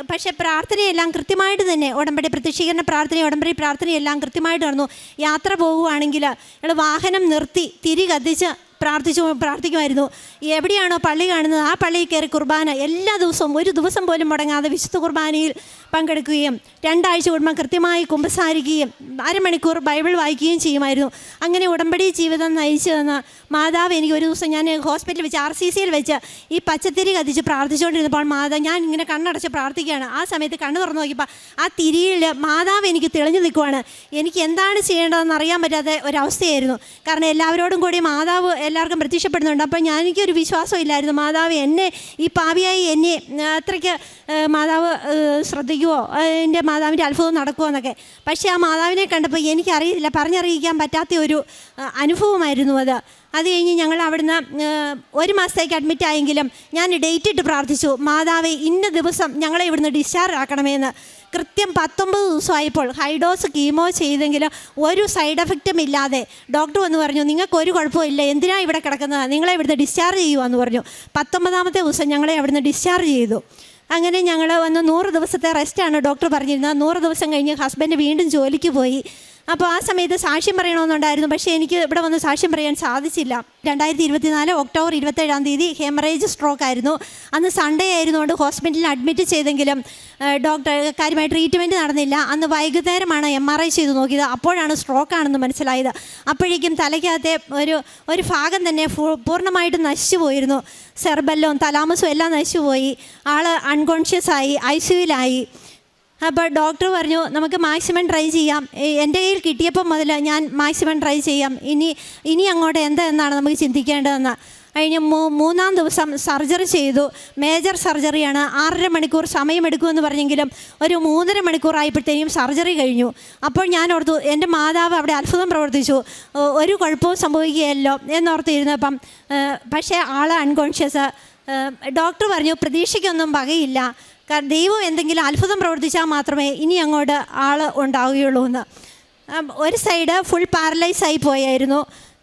പക്ഷേ പ്രാർത്ഥനയെല്ലാം കൃത്യമായിട്ട് തന്നെ, ഉടമ്പടി പ്രത്യക്ഷീകരണ പ്രാർത്ഥന, ഉടമ്പടി പ്രാർത്ഥനയെല്ലാം കൃത്യമായിട്ട് നടന്നു. യാത്ര പോകുകയാണെങ്കിൽ ഞങ്ങൾ വാഹനം നിർത്തി തിരി കത്തിച്ച് പ്രാർത്ഥിക്കുമായിരുന്നു. എവിടെയാണോ പള്ളി കാണുന്നത് ആ പള്ളിയിൽ കയറി കുർബാന എല്ലാ ദിവസവും, ഒരു ദിവസം പോലും മുടങ്ങാതെ വിശുദ്ധ കുർബാനയിൽ പങ്കെടുക്കുകയും 2 ആഴ്ച കൂടുമ്പോൾ കൃത്യമായി കുമ്പസാരിക്കുകയും 1/2 മണിക്കൂർ ബൈബിൾ വായിക്കുകയും ചെയ്യുമായിരുന്നു. അങ്ങനെ ഉടമ്പടി ജീവിതം നയിച്ചു തന്ന മാതാവ് എനിക്ക് ഒരു ദിവസം ഞാൻ ഹോസ്പിറ്റലിൽ വെച്ച് RCCയിൽ വെച്ച് ഈ പച്ചത്തിരി കത്തിച്ച് പ്രാർത്ഥിച്ചുകൊണ്ടിരുന്നപ്പോൾ ഞാൻ ഇങ്ങനെ കണ്ണടച്ച് പ്രാർത്ഥിക്കുകയാണ്. ആ സമയത്ത് കണ്ണ് തുറന്നു നോക്കിയപ്പോൾ ആ തിരിയിൽ മാതാവ് എനിക്ക് തെളിഞ്ഞു നിൽക്കുവാണ്. എനിക്ക് എന്താണ് ചെയ്യേണ്ടതെന്ന് അറിയാൻ പറ്റാത്ത ഒരവസ്ഥയായിരുന്നു. കാരണം എല്ലാവരോടും കൂടി മാതാവ് എല്ലാവർക്കും പ്രത്യക്ഷപ്പെടുന്നുണ്ട്. അപ്പോൾ എനിക്കൊരു വിശ്വാസം ഇല്ലായിരുന്നു, മാതാവ് എന്നെ ഈ പാപിയായി എന്നെ അത്രയ്ക്ക് മാതാവ് ശ്രദ്ധിക്കുമോ, എൻ്റെ മാതാവിൻ്റെ അത്ഭുതം നടക്കുമോ എന്നൊക്കെ. പക്ഷേ ആ മാതാവിനെ കണ്ടപ്പോൾ എനിക്കറിയില്ല, പറഞ്ഞറിയിക്കാൻ പറ്റാത്ത ഒരു അനുഭവമായിരുന്നു അത്. അത് കഴിഞ്ഞ് ഞങ്ങൾ അവിടുന്ന് 1 മാസത്തേക്ക് അഡ്മിറ്റ് ആയെങ്കിലും ഞാൻ ഡേറ്റ് ഇട്ട് പ്രാർത്ഥിച്ചു, മാതാവേ ഇന്ന ദിവസം ഞങ്ങളെ ഇവിടുന്ന് ഡിസ്ചാർജ് ആക്കണമെന്ന്. കൃത്യം 19 ദിവസമായപ്പോൾ ഹൈഡോസ് കീമോ ചെയ്തെങ്കിലും ഒരു സൈഡ് എഫക്റ്റും ഇല്ലാതെ ഡോക്ടർ വന്ന് പറഞ്ഞു, നിങ്ങൾക്കൊരു കുഴപ്പമില്ല, എന്തിനാണ് ഇവിടെ കിടക്കുന്നത്, നിങ്ങളെ ഇവിടുന്ന് ഡിസ്ചാർജ് ചെയ്യുവാന്ന് പറഞ്ഞു. 19ാമത്തെ ദിവസം ഞങ്ങളെ അവിടുന്ന് ഡിസ്ചാർജ് ചെയ്തു. അങ്ങനെ ഞങ്ങൾ വന്ന് 100 ദിവസത്തെ റെസ്റ്റാണ് ഡോക്ടർ പറഞ്ഞിരുന്നത്. 100 ദിവസം കഴിഞ്ഞ് ഹസ്ബൻഡ് വീണ്ടും ജോലിക്ക് പോയി. അപ്പോൾ ആ സമയത്ത് സാക്ഷ്യം പറയണമെന്നുണ്ടായിരുന്നു. പക്ഷേ എനിക്ക് ഇവിടെ വന്ന് സാക്ഷ്യം പറയാൻ സാധിച്ചില്ല. 2024 ഒക്ടോബർ 27 ഹെമറേജ് സ്ട്രോക്ക് ആയിരുന്നു. അന്ന് സൺഡേ ആയിരുന്നുകൊണ്ട് ഹോസ്പിറ്റലിൽ അഡ്മിറ്റ് ചെയ്തെങ്കിലും ഡോക്ടർ കാര്യമായി ട്രീറ്റ്മെൻറ്റ് നടന്നില്ല. അന്ന് വൈകുന്നേരമാണ് MRI ചെയ്ത് നോക്കിയത്. അപ്പോഴാണ് സ്ട്രോക്കാണെന്ന് മനസ്സിലായത്. അപ്പോഴേക്കും തലയ്ക്കകത്തെ ഒരു ഭാഗം തന്നെ പൂർണ്ണമായിട്ടും നശിച്ചു പോയിരുന്നു. സെർബെല്ലും തലാമസും എല്ലാം നശിച്ചു പോയി. ആൾ അൺകോൺഷ്യസ് ആയി, ICUവിലായി. അപ്പോൾ ഡോക്ടർ പറഞ്ഞു നമുക്ക് മാക്സിമം ട്രൈ ചെയ്യാം. എൻ്റെ കയ്യിൽ കിട്ടിയപ്പോൾ മുതൽ ഞാൻ മാക്സിമം ട്രൈ ചെയ്യാം. ഇനി അങ്ങോട്ട് എന്താണെന്നാണ് നമുക്ക് ചിന്തിക്കേണ്ടതെന്ന്. കഴിഞ്ഞ് 3-ാം ദിവസം സർജറി ചെയ്തു. മേജർ സർജറിയാണ്. 6.5 മണിക്കൂർ സമയമെടുക്കുമെന്ന് പറഞ്ഞെങ്കിലും ഒരു 3.5 മണിക്കൂറായപ്പോഴത്തേക്കും സർജറി കഴിഞ്ഞു. അപ്പോൾ ഞാൻ ഓർത്തു എൻ്റെ മാതാവ് അവിടെ അത്ഭുതം പ്രവർത്തിച്ചു, ഒരു കുഴപ്പവും സംഭവിക്കുകയല്ലോ എന്നോർത്തിരുന്നപ്പം പക്ഷേ ആൾ അൺകോൺഷ്യസ്. ഡോക്ടർ പറഞ്ഞു പ്രതീക്ഷയ്ക്കൊന്നും വകയില്ല, കാരണം ദൈവം എന്തെങ്കിലും അത്ഭുതം പ്രവർത്തിച്ചാൽ മാത്രമേ ഇനി അങ്ങോട്ട് ആൾ ഉണ്ടാവുകയുള്ളൂ എന്ന്. ഒരു സൈഡ് ഫുൾ പാരലൈസായി പോയായിരുന്നു.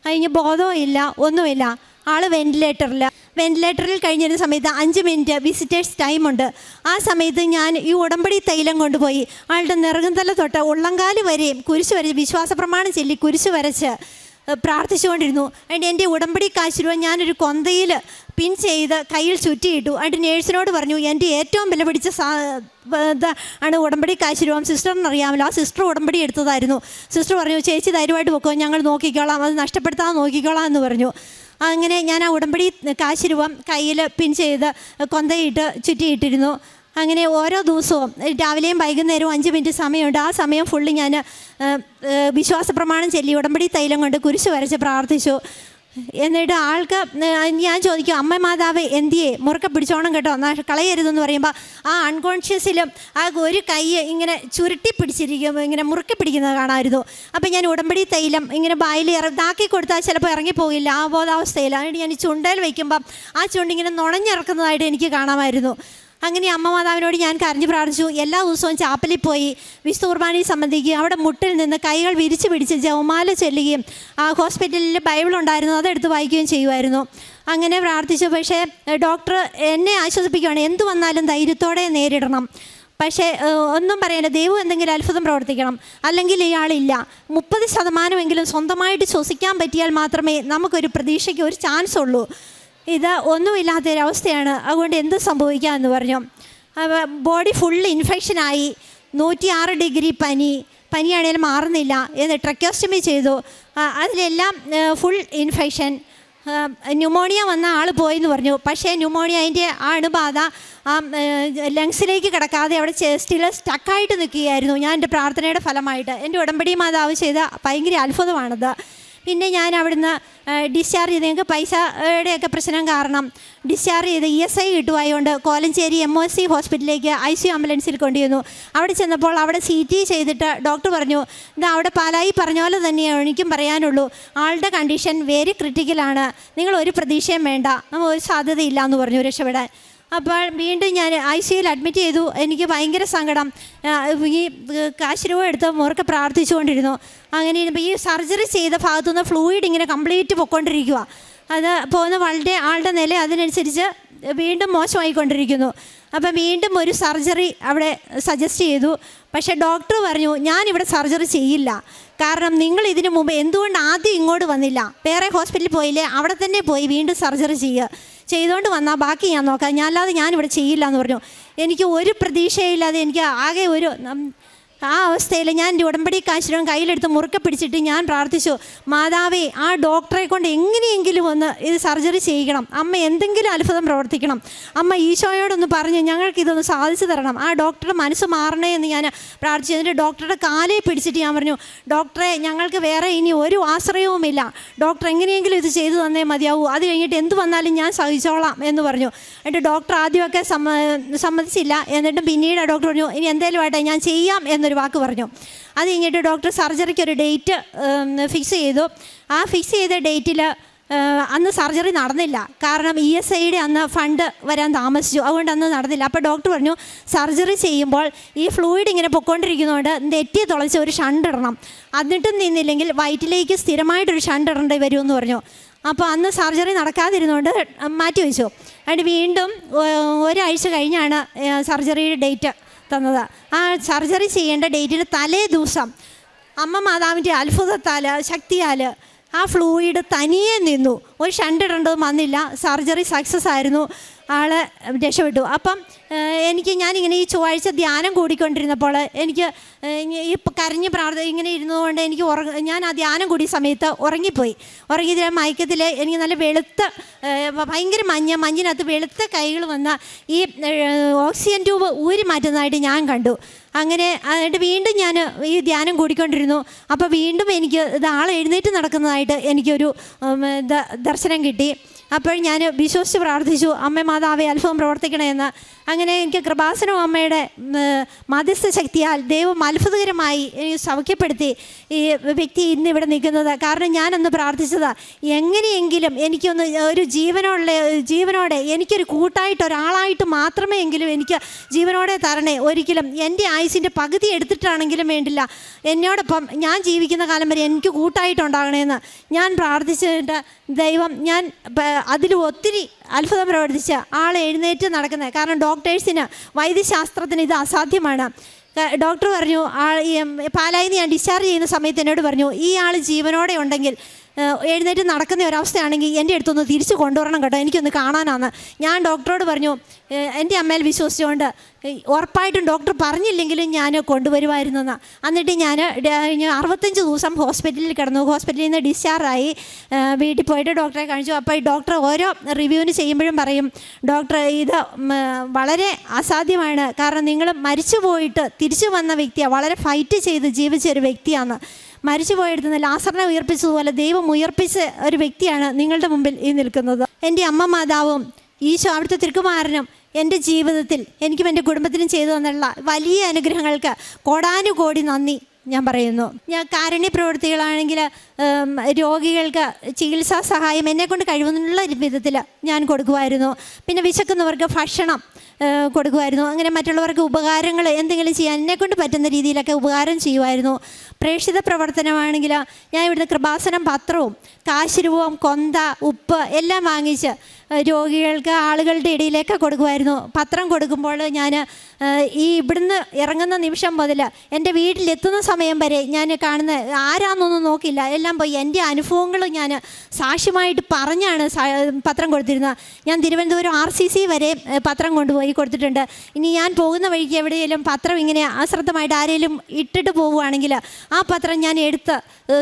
കഴിഞ്ഞ് ബോധവും ഇല്ല, ഒന്നുമില്ല. ആൾ വെൻറ്റിലേറ്ററിൽ കഴിഞ്ഞിരുന്ന സമയത്ത് 5 മിനിറ്റ് വിസിറ്റേഴ്സ് ടൈമുണ്ട്. ആ സമയത്ത് ഞാൻ ഈ ഉടമ്പടി തൈലം കൊണ്ടുപോയി ആളുടെ നെറുകന്തല തൊട്ട് ഉള്ളങ്കാല് വരെയും കുരിശ് വരച്ച് വിശ്വാസ പ്രമാണം ചൊല്ലി കുരിശ് വരച്ച് പ്രാർത്ഥിച്ചുകൊണ്ടിരുന്നു. അതിൻ്റെ എൻ്റെ ഉടമ്പടി കാശുരൂപ ഞാനൊരു കൊന്തയിൽ പിൻ ചെയ്ത് കയ്യിൽ ചുറ്റിയിട്ടു. അതിൻ്റെ നേഴ്സിനോട് പറഞ്ഞു എൻ്റെ ഏറ്റവും വില പിടിച്ച ആണ് ഉടമ്പടി കാശുരൂപം, സിസ്റ്ററിന് അറിയാമല്ലോ. ആ സിസ്റ്റർ ഉടമ്പടി എടുത്തതായിരുന്നു. സിസ്റ്റർ പറഞ്ഞു ചേച്ചി ധൈര്യമായിട്ട് വെക്കോ, ഞങ്ങൾ നോക്കിക്കോളാം, അത് നഷ്ടപ്പെടുത്താതെ നോക്കിക്കോളാം എന്ന് പറഞ്ഞു. അങ്ങനെ ഞാൻ ആ ഉടമ്പടി കാശുരൂപം കയ്യിൽ പിൻ ചെയ്ത് കൊന്തയിട്ട് ചുറ്റിയിട്ടിരുന്നു. അങ്ങനെ ഓരോ ദിവസവും രാവിലെയും വൈകുന്നേരവും 5 മിനിറ്റ് സമയമുണ്ട്. ആ സമയം ഫുള്ള് ഞാൻ വിശ്വാസ പ്രമാണം ചൊല്ലി ഉടമ്പടി തൈലം കൊണ്ട് കുരിശ് വരച്ച് പ്രാർത്ഥിച്ചു. എന്നിട്ട് ആൾക്ക് ഞാൻ ചോദിക്കും അമ്മ മാതാവ് എന്തിയെ മുറുക്കെ പിടിച്ചോണം കേട്ടോ, കളയരുതെന്ന് പറയുമ്പോൾ ആ അൺകോൺഷ്യസിലും ആ ഒരു കൈ ഇങ്ങനെ ചുരുട്ടി പിടിച്ചിരിക്കും, ഇങ്ങനെ മുറുക്കെ പിടിക്കുന്നത് കാണാമായിരുന്നു. അപ്പം ഞാൻ ഉടമ്പടി തൈലം ഇങ്ങനെ ബായിൽ ഇതാക്കി കൊടുത്താൽ ചിലപ്പോൾ ഇറങ്ങിപ്പോകില്ല, ആ ബോധാവസ്ഥയിൽ. അതുകൊണ്ട് ഞാൻ ചുണ്ടയിൽ വയ്ക്കുമ്പം ആ ചുണ്ടിങ്ങനെ നുണഞ്ഞിറക്കുന്നതായിട്ട് എനിക്ക് കാണാമായിരുന്നു. അങ്ങനെ അമ്മ മാതാവിനോട് ഞാൻ കരഞ്ഞു പ്രാർത്ഥിച്ചു. എല്ലാ ദിവസവും ചാപ്പലിൽ പോയി വിശുദ്ധ കുർബാനയിൽ സംബന്ധിക്കുകയും അവിടെ മുട്ടിൽ നിന്ന് കൈകൾ വിരിച്ച് പിടിച്ച് ജപമാല ചൊല്ലുകയും ആ ഹോസ്പിറ്റലിൽ ബൈബിൾ ഉണ്ടായിരുന്നു അതെടുത്ത് വായിക്കുകയും ചെയ്യുമായിരുന്നു. അങ്ങനെ പ്രാർത്ഥിച്ചു. പക്ഷേ ഡോക്ടർ എന്നെ ആശ്വസിപ്പിക്കുകയാണ്, എന്തു വന്നാലും ധൈര്യത്തോടെ നേരിടണം. പക്ഷേ ഒന്നും പറയാനില്ല, ദൈവം എന്തെങ്കിലും അത്ഭുതം പ്രവർത്തിക്കണം, അല്ലെങ്കിൽ ഇയാളില്ല. 30% സ്വന്തമായിട്ട് ശ്വസിക്കാൻ പറ്റിയാൽ മാത്രമേ നമുക്കൊരു പ്രതീക്ഷയ്ക്ക് ഒരു ചാൻസ് ഉള്ളൂ. ഇത് ഒന്നുമില്ലാത്തൊരവസ്ഥയാണ്, അതുകൊണ്ട് എന്ത് സംഭവിക്കാമെന്ന് പറഞ്ഞു. ബോഡി ഫുൾ ഇൻഫെക്ഷനായി. 106 ഡിഗ്രി പനിയാണേലും മാറുന്നില്ല എന്ന് ട്രക്കോസ്റ്റമി ചെയ്തു. അതിലെല്ലാം ഫുൾ ഇൻഫെക്ഷൻ. ന്യൂമോണിയ വന്ന ആൾ പോയെന്ന് പറഞ്ഞു. പക്ഷേ ന്യൂമോണിയതിൻ്റെ ആ അണുബാധ ലങ്സിലേക്ക് കിടക്കാതെ അവിടെ ചെസ്റ്റിൽ സ്റ്റക്കായിട്ട് നിൽക്കുകയായിരുന്നു. ഞാൻ എൻ്റെ പ്രാർത്ഥനയുടെ ഫലമായിട്ട് എൻ്റെ ഉടമ്പടി മാതാവ് ചെയ്ത ഭയങ്കര അത്ഭുതമാണത്. പിന്നെ ഞാൻ അവിടുന്ന് ഡിസ്ചാർജ് ചെയ്ത്, ഞങ്ങൾക്ക് പൈസയുടെയൊക്കെ പ്രശ്നം കാരണം ഡിസ്ചാർജ് ചെയ്ത് ESI കിട്ടുമായതുകൊണ്ട് കോലഞ്ചേരി MOC ഹോസ്പിറ്റലിലേക്ക് ICU ആംബുലൻസിൽ കൊണ്ടുവന്നു. അവിടെ ചെന്നപ്പോൾ അവിടെ CT ചെയ്തിട്ട് ഡോക്ടർ പറഞ്ഞു, ഇത് അവിടെ പാലായി പറഞ്ഞ പോലെ തന്നെയാണ് എനിക്കും പറയാനുള്ളൂ, ആളുടെ കണ്ടീഷൻ വെരി ക്രിട്ടിക്കലാണ്, നിങ്ങൾ ഒരു പ്രതീക്ഷയും വേണ്ട, നമ്മൾ ഒരു സാധ്യതയില്ല എന്ന് പറഞ്ഞു രക്ഷപ്പെടാൻ. അപ്പോൾ വീണ്ടും ഞാൻ ICUയിൽ അഡ്മിറ്റ് ചെയ്തു. എനിക്ക് ഭയങ്കര സങ്കടം. ഈ കാശുരൂപ എടുത്ത് മുറുക്കെ പ്രാർത്ഥിച്ചുകൊണ്ടിരുന്നു. അങ്ങനെ ഈ സർജറി ചെയ്ത ഭാഗത്തുനിന്ന് ഫ്ലൂയിഡ് ഇങ്ങനെ കംപ്ലീറ്റ് പൊയ്ക്കൊണ്ടിരിക്കുക. അത് പോകുന്ന ആളുടെ നില അതിനനുസരിച്ച് വീണ്ടും മോശമായിക്കൊണ്ടിരിക്കുന്നു. അപ്പം വീണ്ടും ഒരു സർജറി അവിടെ സജസ്റ്റ് ചെയ്തു. പക്ഷേ ഡോക്ടർ പറഞ്ഞു ഞാനിവിടെ സർജറി ചെയ്യില്ല, കാരണം നിങ്ങൾ ഇതിനു മുമ്പ് എന്തുകൊണ്ട് ആദ്യം ഇങ്ങോട്ട് വന്നില്ല, വേറെ ഹോസ്പിറ്റലിൽ പോയില്ലേ, അവിടെ തന്നെ പോയി വീണ്ടും സർജറി ചെയ്തുകൊണ്ട് വന്നാൽ ബാക്കി ഞാൻ നോക്കാം, അല്ലാതെ ഞാനിവിടെ ചെയ്യില്ല എന്ന് പറഞ്ഞു. എനിക്ക് ഒരു പ്രതീക്ഷയില്ലാതെ എനിക്ക് ആകെ ഒരു ആ അവസ്ഥയിൽ ഞാൻ എൻ്റെ ഉടമ്പടി കാശുരൂപം കയ്യിലെടുത്ത് മുറുക്കെ പിടിച്ചിട്ട് ഞാൻ പ്രാർത്ഥിച്ചു, മാതാവേ ആ ഡോക്ടറെ കൊണ്ട് എങ്ങനെയെങ്കിലും ഒന്ന് ഇത് സർജറി ചെയ്യിക്കണം, അമ്മ എന്തെങ്കിലും അത്ഭുതം പ്രവർത്തിക്കണം, അമ്മ ഈശോയോടൊന്ന് പറഞ്ഞ് ഞങ്ങൾക്കിതൊന്ന് സാധിച്ചു തരണം, ആ ഡോക്ടറുടെ മനസ്സ് മാറണേ എന്ന് ഞാൻ പ്രാർത്ഥിച്ചു. എന്നിട്ട് ഡോക്ടറുടെ കാലേ പിടിച്ചിട്ട് ഞാൻ പറഞ്ഞു, ഡോക്ടറെ ഞങ്ങൾക്ക് വേറെ ഇനി ഒരു ആശ്രയവുമില്ല, ഡോക്ടർ എങ്ങനെയെങ്കിലും ഇത് ചെയ്തു തന്നേ മതിയാവൂ, അത് കഴിഞ്ഞിട്ട് എന്ത് വന്നാലും ഞാൻ സഹിച്ചോളാം എന്ന് പറഞ്ഞു. എന്നിട്ട് ഡോക്ടർ ആദ്യമൊക്കെ സമ്മതിച്ചില്ല. എന്നിട്ടും പിന്നീട് ഡോക്ടർ പറഞ്ഞു ഇനി എന്തേലും ആട്ടെ ഞാൻ ചെയ്യാം എന്നൊരു വാക്ക് പറഞ്ഞു. അത് കഴിഞ്ഞിട്ട് ഡോക്ടർ സർജറിക്ക് ഒരു ഡേറ്റ് ഫിക്സ് ചെയ്തു. ആ ഫിക്സ് ചെയ്ത ഡേറ്റിൽ അന്ന് സർജറി നടന്നില്ല, കാരണം ESIയുടെ അന്ന് ഫണ്ട് വരാൻ താമസിച്ചു, അതുകൊണ്ട് അന്ന് നടന്നില്ല. അപ്പോൾ ഡോക്ടർ പറഞ്ഞു സർജറി ചെയ്യുമ്പോൾ ഈ ഫ്ലൂയിഡ് ഇങ്ങനെ പൊയ്ക്കൊണ്ടിരിക്കുന്നതുകൊണ്ട് നെറ്റി തുളച്ച് ഒരു ഷണ്ട് ഇടണം, എന്നിട്ടും നിന്നില്ലെങ്കിൽ വയറ്റിലേക്ക് സ്ഥിരമായിട്ടൊരു ഷണ്ട് ഇടേണ്ടി വരുമെന്ന് പറഞ്ഞു. അപ്പോൾ അന്ന് സർജറി നടക്കാതിരുന്നുകൊണ്ട് മാറ്റിവെച്ചു. അതിന് വീണ്ടും ഒരാഴ്ച കഴിഞ്ഞാണ് സർജറിയുടെ ഡേറ്റ് തന്നത്. ആ സർജറി ചെയ്യേണ്ട ഡേറ്റിന് തലേ ദിവസം അമ്മ മാതാവിൻ്റെ അത്ഭുതത്താൽ ശക്തിയാൽ ആ ഫ്ലൂയിഡ് തനിയെ നിന്നു. ഒരു ഷണ്ടിടേണ്ടതും വന്നില്ല. സർജറി സക്സസ് ആയിരുന്നു. ആൾ രക്ഷപ്പെട്ടു. അപ്പം ഞാനിങ്ങനെ ഈ ചൊവ്വാഴ്ച ധ്യാനം കൂടിക്കൊണ്ടിരുന്നപ്പോൾ എനിക്ക് ഈ കരഞ്ഞ് ഇങ്ങനെ ഇരുന്നതുകൊണ്ട് എനിക്ക് ഞാൻ ആ ധ്യാനം കൂടിയ സമയത്ത് ഉറങ്ങിപ്പോയി. ഉറങ്ങിയ മയക്കത്തിൽ എനിക്ക് നല്ല വെളുത്ത ഭയങ്കര മഞ്ഞിനകത്ത് വെളുത്ത കൈകൾ വന്ന ഈ ഓക്സിജൻ ട്യൂബ് ഊരി മാറ്റുന്നതായിട്ട് ഞാൻ കണ്ടു. അങ്ങനെ എന്നിട്ട് വീണ്ടും ഞാൻ ഈ ധ്യാനം കൂടിക്കൊണ്ടിരുന്നു. അപ്പോൾ വീണ്ടും എനിക്ക് ആൾ എഴുന്നേറ്റ് നടക്കുന്നതായിട്ട് എനിക്കൊരു ദർശനം കിട്ടി. അപ്പോൾ ഞാൻ വിശ്വസിച്ച് പ്രാർത്ഥിച്ചു, അമ്മ മാതാവേ അത്ഭുതം പ്രവർത്തിക്കണമെന്ന്. അങ്ങനെ എനിക്ക് കൃപാസനം അമ്മയുടെ മധ്യസ്ഥ ശക്തിയാൽ ദൈവം അത്ഭുതകരമായി സൗഖ്യപ്പെടുത്തി ഈ വ്യക്തി ഇന്ന് ഇവിടെ നിൽക്കുന്നത്. കാരണം ഞാനൊന്ന് പ്രാർത്ഥിച്ചത്, എങ്ങനെയെങ്കിലും എനിക്കൊന്ന് ഒരു ജീവനോടെ എനിക്കൊരു കൂട്ടായിട്ട് ഒരാളായിട്ട് മാത്രമേ എങ്കിലും എനിക്ക് ജീവനോടെ തരണേ. ഒരിക്കലും എൻ്റെ ആയുസിൻ്റെ പകുതി എടുത്തിട്ടാണെങ്കിലും വേണ്ടില്ല, എന്നോടൊപ്പം ഞാൻ ജീവിക്കുന്ന കാലം വരെ എനിക്ക് കൂട്ടായിട്ടുണ്ടാകണമെന്ന് ഞാൻ പ്രാർത്ഥിച്ചിട്ട് ദൈവം അതിൽ ഒത്തിരി അത്ഭുതം പ്രവർത്തിച്ച് ആൾ എഴുന്നേറ്റ് നടക്കുന്നത്. കാരണം ഡോക്ടേഴ്സിന് വൈദ്യശാസ്ത്രത്തിന് ഇത് അസാധ്യമാണ്. ഡോക്ടർ പറഞ്ഞു, പാലായിൽ നിന്ന് ഞാൻ ഡിസ്ചാർജ് ചെയ്യുന്ന സമയത്ത് എന്നോട് പറഞ്ഞു, ഈ ആൾ ജീവനോടെ ഉണ്ടെങ്കിൽ എഴുന്നേറ്റ് നടക്കുന്ന ഒരവസ്ഥയാണെങ്കിൽ എൻ്റെ അടുത്തൊന്ന് തിരിച്ച് കൊണ്ടുവരണം കേട്ടോ, എനിക്കൊന്ന് കാണാനാണ്. ഞാൻ ഡോക്ടറോട് പറഞ്ഞു, എൻ്റെ അമ്മയിൽ വിശ്വസിച്ചുകൊണ്ട് ഉറപ്പായിട്ടും ഡോക്ടർ പറഞ്ഞില്ലെങ്കിലും ഞാൻ കൊണ്ടുവരുമായിരുന്നെന്ന്. എന്നിട്ട് ഞാൻ 65 ദിവസം ഹോസ്പിറ്റലിൽ കിടന്നു. ഹോസ്പിറ്റലിൽ നിന്ന് ഡിസ്ചാർജായി വീട്ടിൽ പോയിട്ട് ഡോക്ടറെ കാണിച്ചു. അപ്പോൾ ഈ ഡോക്ടർ ഓരോ റിവ്യൂവിന് ചെയ്യുമ്പോഴും പറയും, ഡോക്ടർ ഇത് വളരെ അസാധ്യമാണ്, കാരണം നിങ്ങൾ മരിച്ചു പോയിട്ട് തിരിച്ചു വന്ന വ്യക്തിയാണ്, വളരെ ഫൈറ്റ് ചെയ്ത് ജീവിച്ച ഒരു വ്യക്തിയാണ്. മരിച്ചു പോയെടുത്തുന്ന ലാസറിനെ ഉയർപ്പിച്ചതുപോലെ ദൈവം ഉയർപ്പിച്ച ഒരു വ്യക്തിയാണ് നിങ്ങളുടെ മുമ്പിൽ ഈ നിൽക്കുന്നത്. എൻ്റെ അമ്മ മാതാവും ഈശോ അവിടുത്തെ തിരുക്കുമാരനും എൻ്റെ ജീവിതത്തിൽ എനിക്കും എൻ്റെ കുടുംബത്തിനും ചെയ്തു തന്നുള്ള വലിയ അനുഗ്രഹങ്ങൾക്ക് കോടാനുകോടി നന്ദി ഞാൻ പറയുന്നു. ഞാൻ കാരുണ്യ പ്രവൃത്തികളാണെങ്കിൽ രോഗികൾക്ക് ചികിത്സാ സഹായം എന്നെക്കൊണ്ട് കഴിവുന്നുള്ള വിധത്തിൽ ഞാൻ കൊടുക്കുമായിരുന്നു. പിന്നെ വിശക്കുന്നവർക്ക് ഭക്ഷണം കൊടുക്കുമായിരുന്നു. അങ്ങനെ മറ്റുള്ളവർക്ക് ഉപകാരങ്ങൾ എന്തെങ്കിലും ചെയ്യാൻ എന്നെക്കൊണ്ട് പറ്റുന്ന രീതിയിലൊക്കെ ഉപകാരം ചെയ്യുമായിരുന്നു. പ്രേക്ഷിത പ്രവർത്തനമാണെങ്കിൽ ഞാൻ ഇവിടുന്ന് കൃപാസനം പത്രവും കാശുരൂപവും കൊന്ത ഉപ്പ് എല്ലാം വാങ്ങിച്ച് രോഗികൾക്ക് ആളുകളുടെ ഇടയിലേക്ക് കൊടുക്കുമായിരുന്നു. പത്രം കൊടുക്കുമ്പോൾ ഞാൻ ഇവിടുന്ന് ഇറങ്ങുന്ന നിമിഷം മുതൽ എൻ്റെ വീട്ടിലെത്തുന്ന സമയം വരെ ഞാൻ കാണുന്ന ആരാന്നൊന്നും നോക്കില്ല, എല്ലാം പോയി എൻ്റെ അനുഭവങ്ങൾ ഞാൻ സാക്ഷ്യമായിട്ട് പറഞ്ഞാണ് പത്രം കൊടുത്തിരുന്നത്. ഞാൻ തിരുവനന്തപുരം RCC വരെ പത്രം കൊണ്ടുപോയി കൊടുത്തിട്ടുണ്ട്. ഇനി ഞാൻ പോകുന്ന വഴിക്ക് എവിടെയെങ്കിലും പത്രം ഇങ്ങനെ അശ്രദ്ധമായിട്ട് ആരെങ്കിലും ഇട്ടിട്ട് പോവുകയാണെങ്കിൽ ആ പത്രം ഞാൻ എടുത്ത്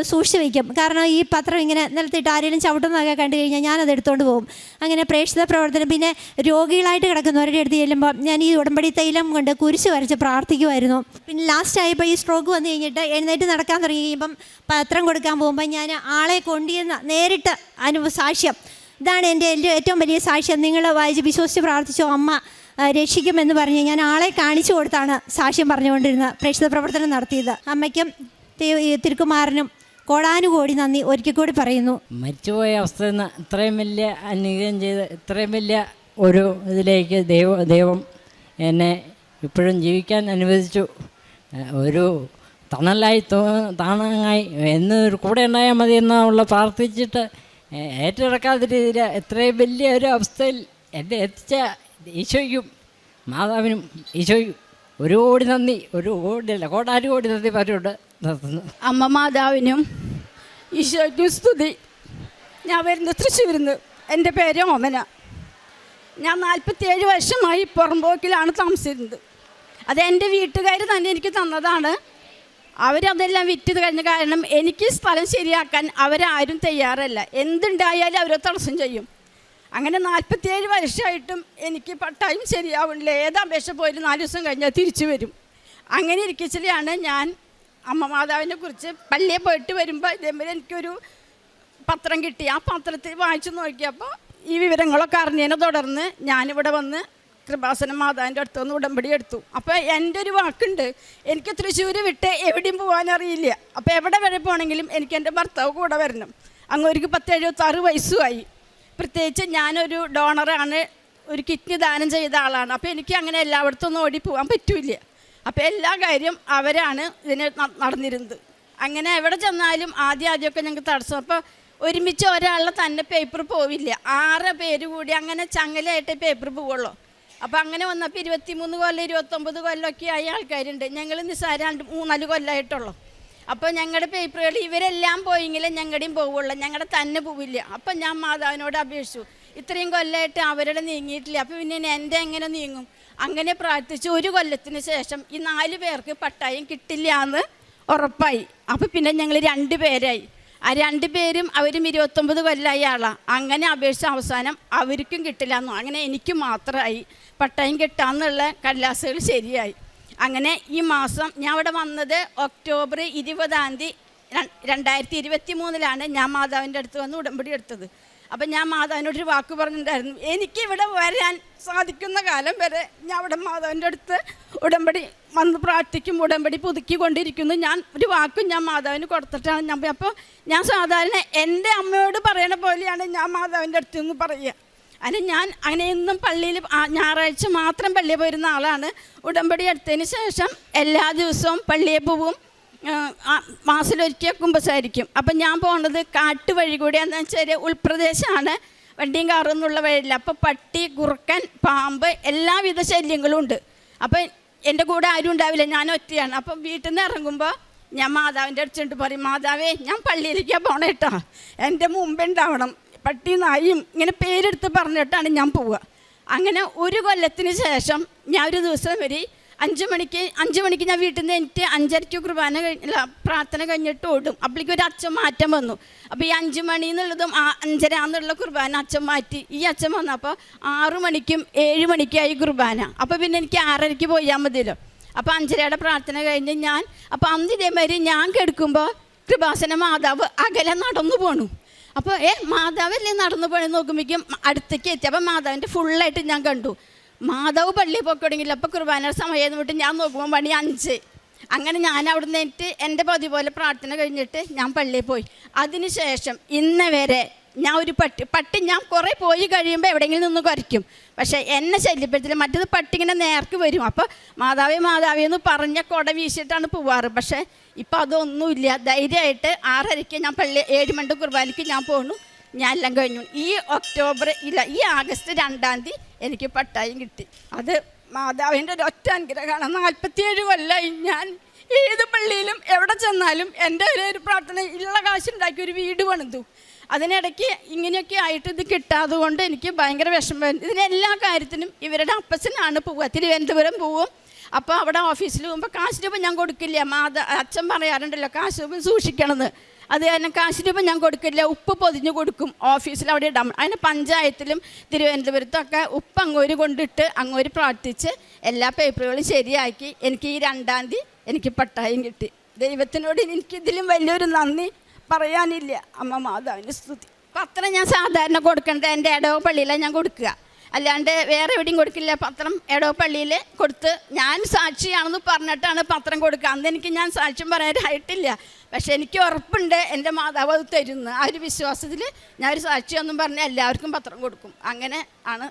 സൂക്ഷിച്ച് വയ്ക്കും. കാരണം ഈ പത്രം ഇങ്ങനെ നിലത്തിട്ട് ആരെങ്കിലും ചവിട്ടുന്നതൊക്കെ കണ്ടു കഴിഞ്ഞാൽ ഞാനത് എടുത്തുകൊണ്ട് പോകും. അങ്ങനെ പ്രേക്ഷിത പ്രവർത്തനം. പിന്നെ രോഗികളായിട്ട് കിടക്കുന്നവരുടെ അടുത്ത് ചെല്ലുമ്പോൾ ഞാൻ ഈ ഉടമ്പടി തൈലം കൊണ്ട് കുരിശ് വരച്ച് പ്രാർത്ഥിക്കുമായിരുന്നു. പിന്നെ ലാസ്റ്റ് ആയപ്പോൾ ഈ സ്ട്രോക്ക് വന്നു കഴിഞ്ഞിട്ട് എഴുന്നേറ്റ് നടക്കാൻ തുടങ്ങി കഴിയുമ്പം പത്രം കൊടുക്കാൻ പോകുമ്പോൾ ഞാൻ ആളെ കൊണ്ടുവന്ന് നേരിട്ട് സാക്ഷ്യം, ഇതാണ് എൻ്റെ ഏറ്റവും വലിയ സാക്ഷ്യം, നിങ്ങൾ വായിച്ച് വിശ്വസിച്ച് പ്രാർത്ഥിച്ചോ അമ്മ രക്ഷിക്കുമെന്ന് പറഞ്ഞ് ഞാൻ ആളെ കാണിച്ചു കൊടുത്താണ് സാക്ഷ്യം പറഞ്ഞുകൊണ്ടിരുന്ന പ്രേക്ഷിത പ്രവർത്തനം നടത്തിയത്. അമ്മയ്ക്കും തിരുക്കുമാരനും കോടാനുകോടി നന്ദി ഒരിക്കൽ കൂടി പറയുന്നു. മരിച്ചുപോയ അവസ്ഥയിൽ നിന്ന് ഇത്രയും വലിയ അനുഗ്രഹം ചെയ്ത് ഇത്രയും വലിയ ഒരു ഇതിലേക്ക് ദൈവം എന്നെ ഇപ്പോഴും ജീവിക്കാൻ അനുവദിച്ചു. ഒരു തണലായി താണായി എന്നൊരു കൂടെ ഉണ്ടായാൽ മതി എന്നുള്ള പ്രാർത്ഥിച്ചിട്ട് ഏറ്റെടുക്കാത്ത രീതിയിൽ ഇത്രയും വലിയ ഒരു അവസ്ഥയിൽ എന്നെ എത്തിച്ച ഈശോയ്ക്കും മാതാവിനും ഈശോയ്ക്കും ഒരു കോടി നന്ദി, ഒരു കോടിയല്ല കോടാനുകോടി നന്ദി പറഞ്ഞുകൊണ്ട് നിർത്തുന്നു. അമ്മ മാതാവിനും ഈശോയ്ക്കും സ്തുതി. ഞാൻ വരുന്നത് തൃശ്ശൂരിൽ നിന്ന്. എൻ്റെ പേര് ഓമന. ഞാൻ 47 വർഷമായി പുറമ്പോക്കിലാണ് താമസിച്ചിരുന്നത്. അത് എൻ്റെ വീട്ടുകാർ തന്നെ എനിക്ക് തന്നതാണ്. അവരതെല്ലാം വിറ്റ് കഴിഞ്ഞ കാരണം എനിക്ക് സ്ഥലം ശരിയാക്കാൻ അവരാരും തയ്യാറല്ല. എന്തുണ്ടായാലും അവർ തടസ്സം ചെയ്യും. അങ്ങനെ 47 വർഷമായിട്ടും എനിക്ക് പട്ടായും ശരിയാവില്ല. ഏത് അപേക്ഷ പോയാലും 4 ദിവസം കഴിഞ്ഞാൽ തിരിച്ചു വരും. അങ്ങനെ ഇരിക്കച്ചിലാണ് ഞാൻ അമ്മ മാതാവിനെ കുറിച്ച് പള്ളിയിൽ പോയിട്ട് വരുമ്പോൾ ഇതേപോലെ എനിക്കൊരു പത്രം കിട്ടി. ആ പത്രത്തിൽ വായിച്ചു നോക്കിയപ്പോൾ ഈ വിവരങ്ങളൊക്കെ അറിഞ്ഞതിനെ തുടർന്ന് ഞാനിവിടെ വന്ന് കൃപാസനം മാതാവിൻ്റെ അടുത്ത് വന്ന് ഉടമ്പടി എടുത്തു. അപ്പോൾ എൻ്റെ ഒരു വാക്കുണ്ട്, എനിക്ക് തൃശ്ശൂർ വിട്ട് എവിടെയും പോകാനറിയില്ല. അപ്പോൾ എവിടെ വരെ പോകണമെങ്കിലും എനിക്ക് എൻ്റെ ഭർത്താവ് കൂടെ വരണം. അങ്ങോർക്ക് 76 വയസ്സുമായി. പ്രത്യേകിച്ച് ഞാനൊരു ഡോണറാണ്, ഒരു കിഡ്നി ദാനം ചെയ്ത ആളാണ്. അപ്പോൾ എനിക്ക് അങ്ങനെ എല്ലായിടത്തും ഓടി പോകാൻ പറ്റില്ല. അപ്പോൾ എല്ലാ കാര്യം അവരാണ് ഇതിന് നടന്നിരുന്നത്. അങ്ങനെ എവിടെ ചെന്നാലും ആദ്യമൊക്കെ ഞങ്ങൾക്ക് തടസ്സം. അപ്പോൾ ഒരുമിച്ച് ഒരാളുടെ തന്നെ പേപ്പർ പോവില്ല, 6 പേര് കൂടി അങ്ങനെ ചങ്ങലയായിട്ട് പേപ്പർ പോവുള്ളൂ. അപ്പോൾ അങ്ങനെ വന്നപ്പോൾ 23 കൊല്ലം 29 കൊല്ലമൊക്കെ ആയ ആൾക്കാരുണ്ട്. ഞങ്ങൾ നിസ്സാരം 3-4 കൊല്ലമായിട്ടുള്ളൂ. അപ്പോൾ ഞങ്ങളുടെ പേപ്പറുകൾ ഇവരെല്ലാം പോയെങ്കിലേ ഞങ്ങളുടെയും പോവുള്ളൂ, ഞങ്ങളുടെ തന്നെ പോവില്ല. അപ്പം ഞാൻ മാതാവിനോട് അപേക്ഷിച്ചു, ഇത്രയും കൊല്ലമായിട്ട് അവരുടെ നീങ്ങിയിട്ടില്ല, അപ്പോൾ പിന്നെ എൻ്റെ എങ്ങനെ നീങ്ങും? അങ്ങനെ പ്രാർത്ഥിച്ച് 1 കൊല്ലത്തിന് ശേഷം ഈ 4 പേർക്ക് പട്ടായം കിട്ടില്ല എന്ന് ഉറപ്പായി. അപ്പോൾ പിന്നെ ഞങ്ങൾ 2 പേരായി. ആ 2 പേരും അവരും 29 കൊല്ലമായി ആളാണ്. അങ്ങനെ അപേക്ഷിച്ച അവസാനം അവർക്കും കിട്ടില്ല എന്നു, അങ്ങനെ എനിക്ക് മാത്രമായി പട്ടായം കിട്ടാമെന്നുള്ള കടലാസുകൾ ശരിയായി. അങ്ങനെ ഈ മാസം ഞാൻ അവിടെ വന്നത് ഒക്ടോബർ 20 2023 ഞാൻ മാതാവിൻ്റെ അടുത്ത് വന്ന് ഉടമ്പടി എടുത്തത്. അപ്പം ഞാൻ മാതാവിനോടൊരു വാക്ക് പറഞ്ഞിട്ടുണ്ടായിരുന്നു, എനിക്കിവിടെ വരാൻ സാധിക്കുന്ന കാലം വരെ ഞാൻ അവിടെ മാതാവിൻ്റെ അടുത്ത് ഉടമ്പടി വന്ന് പ്രാർത്ഥിക്കും, ഉടമ്പടി പുതുക്കിക്കൊണ്ടിരിക്കുന്നു. ഞാൻ ഒരു വാക്കും ഞാൻ മാതാവിന് കൊടുത്തിട്ടാണ് ഞാൻ. അപ്പോൾ ഞാൻ സാധാരണ എൻ്റെ അമ്മയോട് പറയണ പോലെയാണ് ഞാൻ മാതാവിൻ്റെ അടുത്ത് നിന്ന് പറയുക. അതിന് ഞാൻ അങ്ങനെ എന്നും പള്ളിയിൽ ഞായറാഴ്ച മാത്രം പള്ളിയിൽ പോയിരുന്ന ആളാണ്. ഉടമ്പടി എടുത്തതിന് ശേഷം എല്ലാ ദിവസവും പള്ളിയിൽ പോവും, മാസത്തിലൊരിക്കൽ കുമ്പസാരിക്കും. അപ്പം ഞാൻ പോകുന്നത് കാട്ടുവഴി കൂടി, എന്താ വെച്ചാൽ ഉൾപ്രദേശമാണ്, വണ്ടിയും കാറൊന്നുള്ള വഴിയില്ല. അപ്പോൾ പട്ടി, കുറുക്കൻ, പാമ്പ് എല്ലാവിധ ശല്യങ്ങളും ഉണ്ട്. അപ്പം എൻ്റെ കൂടെ ആരും ഉണ്ടാവില്ല, ഞാൻ ഒറ്റയാണ്. അപ്പം വീട്ടിൽ നിന്ന് ഇറങ്ങുമ്പോൾ ഞാൻ മാതാവിൻ്റെ അടുത്തിട്ട് പറയും, മാതാവേ ഞാൻ പള്ളിയിലേക്കാണ് പോകണം കേട്ടോ, എൻ്റെ മുമ്പേ ഉണ്ടാവണം. പട്ടി, നായും ഇങ്ങനെ പേരെടുത്ത് പറഞ്ഞിട്ടാണ് ഞാൻ പോവുക. അങ്ങനെ 1 കൊല്ലത്തിന് ശേഷം ഞാൻ ഒരു ദിവസം വരെ 5 മണിക്ക് ഞാൻ വീട്ടിൽ നിന്ന് എനിക്ക് 5:30 കുർബാന പ്രാർത്ഥന കഴിഞ്ഞിട്ട് ഓടും. അപ്പോഴേക്കും ഒരു അച്ഛൻ മാറ്റം വന്നു. അപ്പോൾ ഈ 5 മണി എന്നുള്ളതും 5:30 എന്നുള്ള കുർബാന അച്ഛൻ മാറ്റി. ഈ അച്ഛൻ വന്നപ്പോൾ 6 മണിക്കും 7 മണിക്കായി കുർബാന. അപ്പോൾ പിന്നെ എനിക്ക് 6:30 പോയാൽ മതിയല്ലോ. അപ്പോൾ 5:30 പ്രാർത്ഥന കഴിഞ്ഞ് ഞാൻ, അപ്പോൾ അന്ന് ഇതേമാതിരി ഞാൻ കിടക്കുമ്പോൾ കൃപാസന മാതാവ് അകലെ നടന്നു പോണു. അപ്പോൾ മാതാവല്ലേ നടന്നു പോയി നോക്കുമ്പോഴേക്കും അടുത്തേക്ക് എത്തി. അപ്പോൾ മാതാവിൻ്റെ ഫുള്ളായിട്ട് ഞാൻ കണ്ടു. മാതാവ് പള്ളിയിൽ പോയിക്കൊടുങ്ങില്ല. അപ്പോൾ കുർബാന സമയം വിട്ട് ഞാൻ നോക്കുമ്പോൾ മണി 5. അങ്ങനെ ഞാൻ അവിടെ നിന്നിട്ട് എൻ്റെ പതിവ് പോലെ പ്രാർത്ഥന കഴിഞ്ഞിട്ട് ഞാൻ പള്ളിയിൽ പോയി. അതിന് ശേഷം ഇന്ന് വരെ ഞാൻ ഒരു പട്ടി ഞാൻ കുറേ പോയി കഴിയുമ്പോൾ എവിടെയെങ്കിലും നിന്ന് കുരയ്ക്കും, പക്ഷേ എന്നെ ശല്യപ്പെടുത്തില്ല. മറ്റേത് പട്ടി ഇങ്ങനെ നേർക്ക് വരും. അപ്പോൾ മാതാവേ എന്ന് പറഞ്ഞ കൊട വീശിയിട്ടാണ് പോവാറ്. പക്ഷേ ഇപ്പം അതൊന്നുമില്ല. ധൈര്യമായിട്ട് 6:30 ഞാൻ 7 മണി കുർബാനയ്ക്ക് ഞാൻ പോണു. ഞാൻ എല്ലാം കഴിഞ്ഞു. ഈ ആഗസ്റ്റ് 2 എനിക്ക് പട്ടായം കിട്ടി. അത് മാതാവിൻ്റെ ഒരൊറ്റ അനുഗ്രഹമാണ്. 47 കൊല്ലമായി ഞാൻ ഏത് പള്ളിയിലും എവിടെ ചെന്നാലും എൻ്റെ ഒരു പ്രാർത്ഥന ഉള്ള കാശുണ്ടാക്കി ഒരു വീട് പണിതു. അതിനിടയ്ക്ക് ഇങ്ങനെയൊക്കെ ആയിട്ട് ഇത് കിട്ടാതെ കൊണ്ട് എനിക്ക് ഭയങ്കര വിഷമം. ഇതിനെല്ലാ കാര്യത്തിനും ഇവരുടെ അപ്പച്ചനാണ് പോവുക. തിരുവനന്തപുരം പോവും. അപ്പോൾ അവിടെ ഓഫീസിൽ പോകുമ്പോൾ കാശ് രൂപ ഞാൻ കൊടുക്കില്ല. അച്ഛൻ പറയാറുണ്ടല്ലോ കാശ് രൂപ സൂക്ഷിക്കണമെന്ന്. അത് കാരണം കാശ് രൂപ ഞാൻ കൊടുക്കില്ല, ഉപ്പ് പൊതിഞ്ഞ് കൊടുക്കും ഓഫീസിൽ അവിടെ ഇടാം. അതിന് പഞ്ചായത്തിലും തിരുവനന്തപുരത്തൊക്കെ ഉപ്പ് അങ്ങോര് കൊണ്ടിട്ട് അങ്ങോര് പ്രാർത്ഥിച്ച് എല്ലാ പേപ്പറുകളും ശരിയാക്കി എനിക്ക് ഈ 2 എനിക്ക് പട്ടായം കിട്ടി. ദൈവത്തിനോട് എനിക്കിതിലും വലിയൊരു നന്ദി പറയാനില്ല. അമ്മ മാതാവിൻ്റെ സ്തുതി. പത്രം ഞാൻ സാധാരണ കൊടുക്കേണ്ടത് എൻ്റെ ഇടവ പള്ളിയിലാണ് ഞാൻ കൊടുക്കുക, അല്ലാണ്ട് വേറെ എവിടെയും കൊടുക്കില്ല. പത്രം ഇടവ പള്ളിയിൽ കൊടുത്ത് ഞാൻ സാക്ഷിയാണെന്ന് പറഞ്ഞിട്ടാണ് പത്രം കൊടുക്കുക. അന്ന് എനിക്ക് ഞാൻ സാക്ഷ്യം പറയാനായിട്ടില്ല, പക്ഷേ എനിക്ക് ഉറപ്പുണ്ട് എൻ്റെ മാതാവ് അത് തരുന്നു. ആ ഒരു വിശ്വാസത്തിൽ ഞാൻ ഒരു സാക്ഷിയൊന്നും പറഞ്ഞ് എല്ലാവർക്കും പത്രം കൊടുക്കും. അങ്ങനെ ആണ്.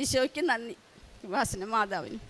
ഈശോയ്ക്ക് നന്ദി, വാസന മാതാവിന്.